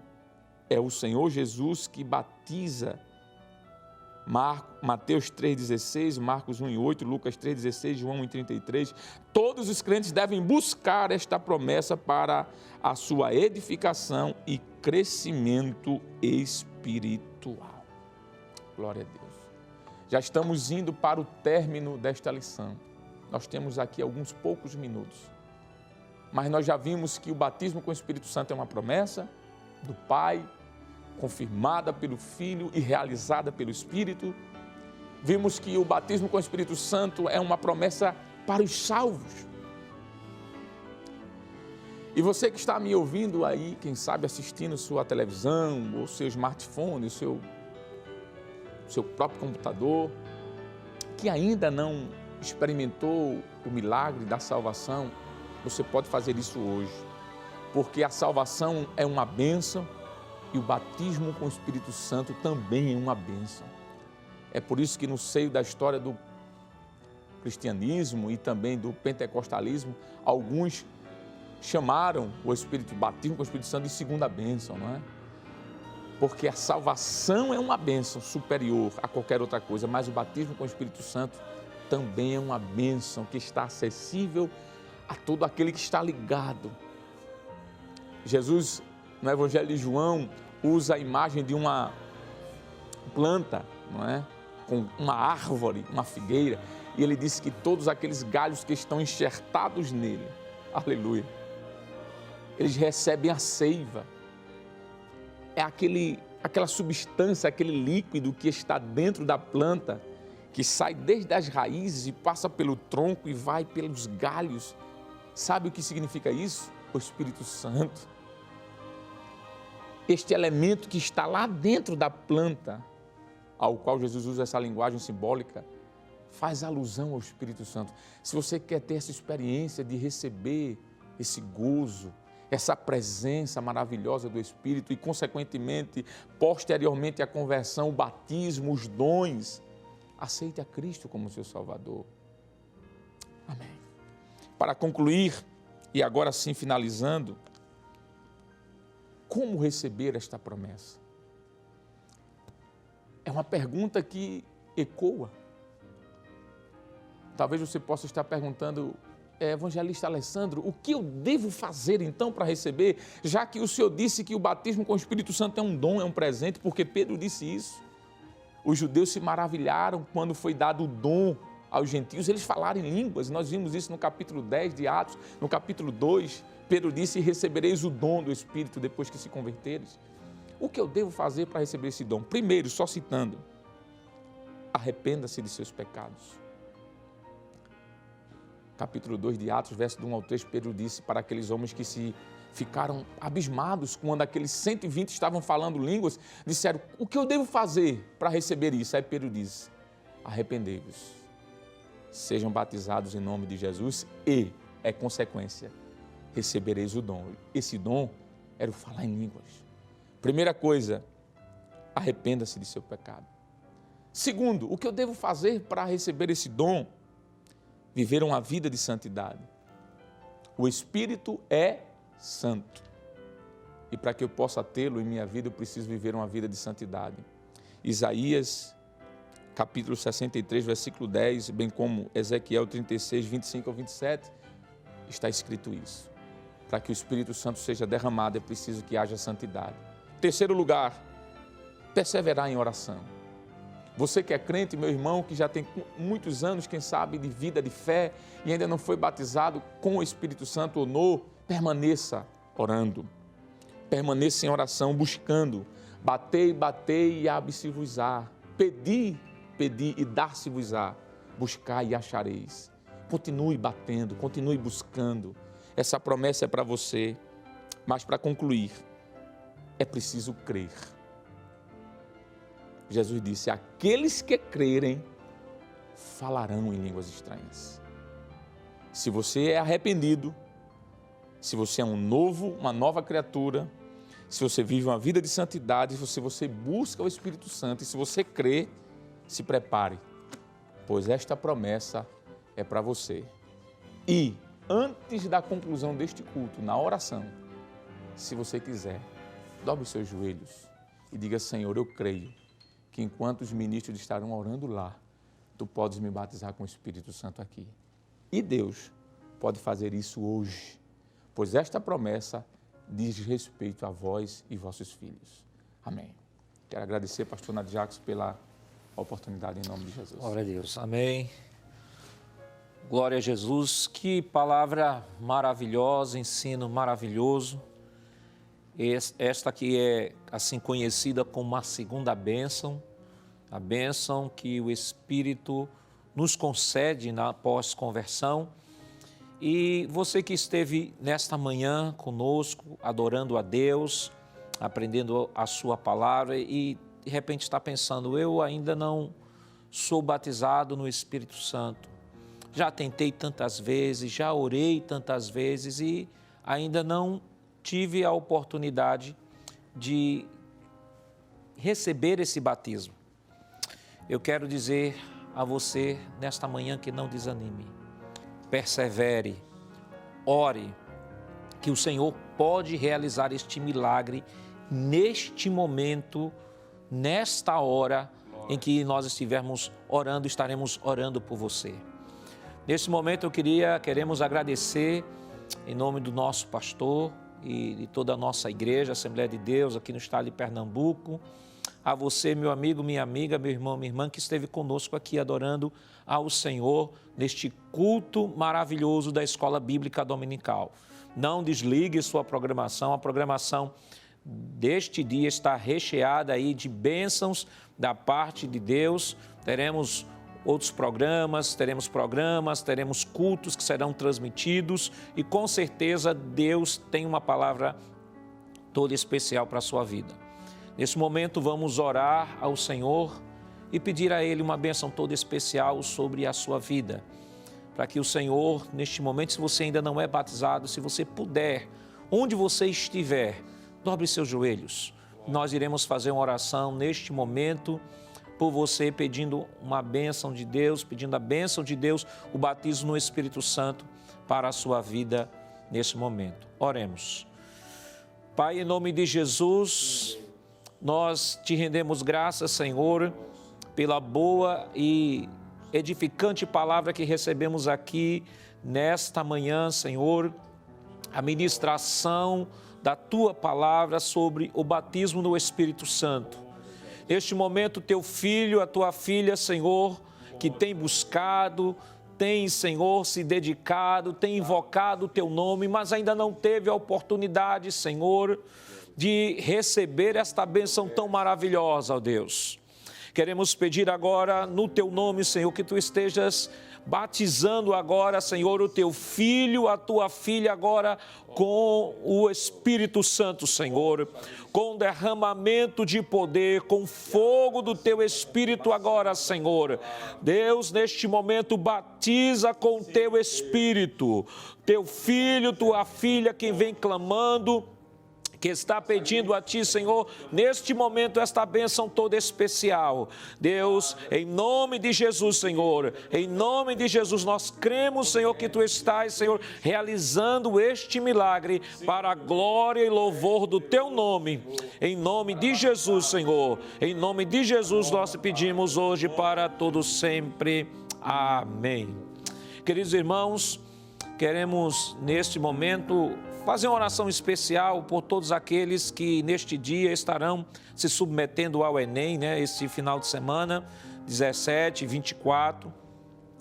É o Senhor Jesus que batiza. Mateus 3,16, Marcos 1,8, Lucas 3,16, João 1,33. Todos os crentes devem buscar esta promessa para a sua edificação e crescimento espiritual. Glória a Deus. Já estamos indo para o término desta lição. Nós temos aqui alguns poucos minutos. Mas nós já vimos que o batismo com o Espírito Santo é uma promessa do Pai, confirmada pelo Filho e realizada pelo Espírito. Vimos que o batismo com o Espírito Santo é uma promessa para os salvos. E você que está me ouvindo aí, quem sabe assistindo sua televisão, ou seu smartphone, seu próprio computador, que ainda não experimentou o milagre da salvação, você pode fazer isso hoje, porque a salvação é uma bênção e o batismo com o Espírito Santo também é uma bênção. É por isso que no seio da história do cristianismo e também do pentecostalismo, alguns chamaram o batismo com o Espírito Santo de segunda bênção, não é? Porque a salvação é uma bênção superior a qualquer outra coisa, mas o batismo com o Espírito Santo também é uma bênção que está acessível a todo aquele que está ligado. Jesus, no Evangelho de João, usa a imagem de uma planta, não é? Com uma árvore, uma figueira, e ele diz que todos aqueles galhos que estão enxertados nele, aleluia, eles recebem a seiva. É aquela substância, aquele líquido que está dentro da planta, que sai desde as raízes e passa pelo tronco e vai pelos galhos. Sabe o que significa isso? O Espírito Santo. Este elemento que está lá dentro da planta, ao qual Jesus usa essa linguagem simbólica, faz alusão ao Espírito Santo. Se você quer ter essa experiência de receber esse gozo, essa presença maravilhosa do Espírito e, consequentemente, posteriormente a conversão, o batismo, os dons, aceite a Cristo como seu Salvador. Amém. Para concluir, e agora sim finalizando, como receber esta promessa? É uma pergunta que ecoa. Talvez você possa estar perguntando, evangelista Alessandro, o que eu devo fazer então para receber? Já que o Senhor disse que o batismo com o Espírito Santo é um dom, é um presente, porque Pedro disse isso. Os judeus se maravilharam quando foi dado o dom aos gentios, eles falaram em línguas. Nós vimos isso no capítulo 10 de Atos, no capítulo 2, Pedro disse, recebereis o dom do Espírito depois que se converteres. O que eu devo fazer para receber esse dom? Primeiro, só citando, arrependa-se de seus pecados. Capítulo 2 de Atos, verso 1 ao 3, Pedro disse para aqueles homens que se ficaram abismados quando aqueles 120 estavam falando línguas, disseram, o que eu devo fazer para receber isso? Aí Pedro disse, arrependei-vos, sejam batizados em nome de Jesus e, é consequência, recebereis o dom. Esse dom era o falar em línguas. Primeira coisa, arrependa-se de seu pecado. Segundo, o que eu devo fazer para receber esse dom? Viver uma vida de santidade. O Espírito é santo. E para que eu possa tê-lo em minha vida, eu preciso viver uma vida de santidade. Isaías, capítulo 63, versículo 10, bem como Ezequiel 36, 25 ao 27, está escrito isso. Para que o Espírito Santo seja derramado, é preciso que haja santidade. Terceiro lugar, perseverar em oração. Você que é crente, meu irmão, que já tem muitos anos, quem sabe, de vida de fé e ainda não foi batizado com o Espírito Santo ou não, permaneça orando. Permaneça em oração, buscando. Batei, batei e abre-se-vos-á. Pedi, pedi e dar-se-vos-á. Buscai e achareis. Continue batendo, continue buscando. Essa promessa é para você. Mas para concluir, é preciso crer. Jesus disse, aqueles que crerem falarão em línguas estranhas. Se você é arrependido, se você é uma nova criatura, se você vive uma vida de santidade, se você busca o Espírito Santo e se você crê, se prepare, pois esta promessa é para você. E antes da conclusão deste culto, na oração, se você quiser, dobre os seus joelhos e diga, Senhor, eu creio que enquanto os ministros estarão orando lá, tu podes me batizar com o Espírito Santo aqui. E Deus pode fazer isso hoje, pois esta promessa diz respeito a vós e vossos filhos. Amém. Quero agradecer, pastor Nadir Jacques, pela oportunidade em nome de Jesus. Glória a Deus. Amém. Glória a Jesus. Que palavra maravilhosa, ensino maravilhoso. Esta aqui é assim conhecida como a segunda bênção, a bênção que o Espírito nos concede na pós-conversão. E você que esteve nesta manhã conosco, adorando a Deus, aprendendo a sua palavra e de repente está pensando, eu ainda não sou batizado no Espírito Santo. Já tentei tantas vezes, já orei tantas vezes e ainda não tive a oportunidade de receber esse batismo. Eu quero dizer a você nesta manhã que não desanime. Persevere, ore, que o Senhor pode realizar este milagre neste momento, nesta hora em que nós estivermos orando, estaremos orando por você. Nesse momento queremos agradecer em nome do nosso pastor e de toda a nossa igreja, Assembleia de Deus, aqui no estado de Pernambuco, a você, meu amigo, minha amiga, meu irmão, minha irmã, que esteve conosco aqui adorando ao Senhor neste culto maravilhoso da Escola Bíblica Dominical. Não desligue sua programação. A programação deste dia está recheada aí de bênçãos da parte de Deus. Teremos outros programas, teremos cultos que serão transmitidos e com certeza Deus tem uma palavra toda especial para a sua vida. Nesse momento vamos orar ao Senhor e pedir a Ele uma bênção toda especial sobre a sua vida. Para que o Senhor, neste momento, se você ainda não é batizado, se você puder, onde você estiver, dobre seus joelhos. Nós iremos fazer uma oração neste momento por você, pedindo uma bênção de Deus, pedindo a bênção de Deus, o batismo no Espírito Santo para a sua vida nesse momento. Oremos. Pai, em nome de Jesus, nós te rendemos graças, Senhor, pela boa e edificante palavra que recebemos aqui nesta manhã, Senhor, a ministração da Tua palavra sobre o batismo no Espírito Santo. Neste momento, Teu filho, a Tua filha, Senhor, que tem buscado, tem, Senhor, se dedicado, tem invocado o Teu nome, mas ainda não teve a oportunidade, Senhor, de receber esta bênção tão maravilhosa, ó Deus. Queremos pedir agora, no Teu nome, Senhor, que Tu estejas batizando agora, Senhor, o Teu filho, a Tua filha agora com o Espírito Santo, Senhor, com derramamento de poder, com fogo do Teu Espírito agora, Senhor. Deus, neste momento, batiza com o Teu Espírito, Teu filho, Tua filha, quem vem clamando, que está pedindo a Ti, Senhor, neste momento, esta bênção toda especial. Deus, em nome de Jesus, Senhor, em nome de Jesus, nós cremos, Senhor, que Tu estás, Senhor, realizando este milagre para a glória e louvor do Teu nome. Em nome de Jesus, Senhor, em nome de Jesus, nós te pedimos hoje para todos sempre. Amém. Queridos irmãos, queremos neste momento fazer uma oração especial por todos aqueles que neste dia estarão se submetendo ao Enem, né? Este final de semana, 17 e 24,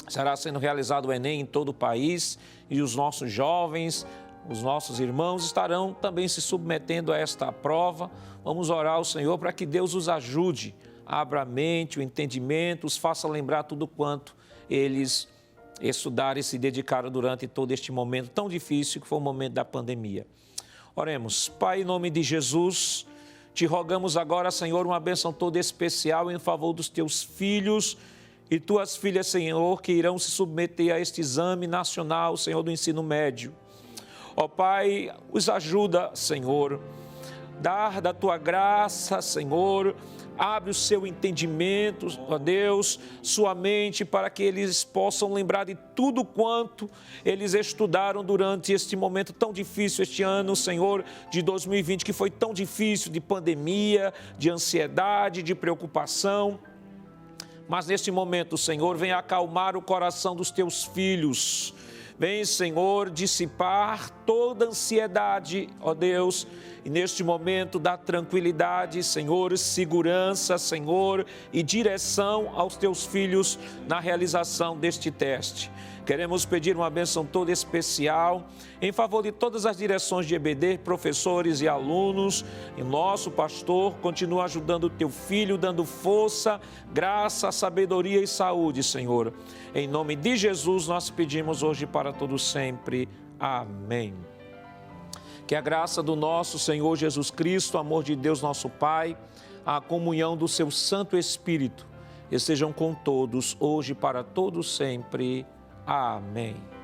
será sendo realizado o Enem em todo o país e os nossos jovens, os nossos irmãos estarão também se submetendo a esta prova. Vamos orar ao Senhor para que Deus os ajude, abra a mente, o entendimento, os faça lembrar tudo quanto eles estudar e se dedicar durante todo este momento tão difícil que foi o momento da pandemia. Oremos. Pai, em nome de Jesus, te rogamos agora, Senhor, uma bênção toda especial em favor dos teus filhos e tuas filhas, Senhor, que irão se submeter a este exame nacional, Senhor, do ensino médio. Ó Pai, os ajuda, Senhor, dar da tua graça, Senhor, abre o seu entendimento, ó Deus, sua mente, para que eles possam lembrar de tudo quanto eles estudaram durante este momento tão difícil, este ano, Senhor, de 2020, que foi tão difícil, de pandemia, de ansiedade, de preocupação. Mas neste momento, Senhor, vem acalmar o coração dos teus filhos. Vem, Senhor, dissipar toda ansiedade, ó Deus, e neste momento dá tranquilidade, Senhor, segurança, Senhor, e direção aos teus filhos na realização deste teste. Queremos pedir uma bênção toda especial em favor de todas as direções de EBD, professores e alunos. E nosso pastor continua ajudando o teu filho, dando força, graça, sabedoria e saúde, Senhor. Em nome de Jesus nós pedimos hoje para todos sempre. Amém. Que a graça do nosso Senhor Jesus Cristo, o amor de Deus nosso Pai, a comunhão do seu Santo Espírito estejam com todos, hoje e para todos sempre. Amém.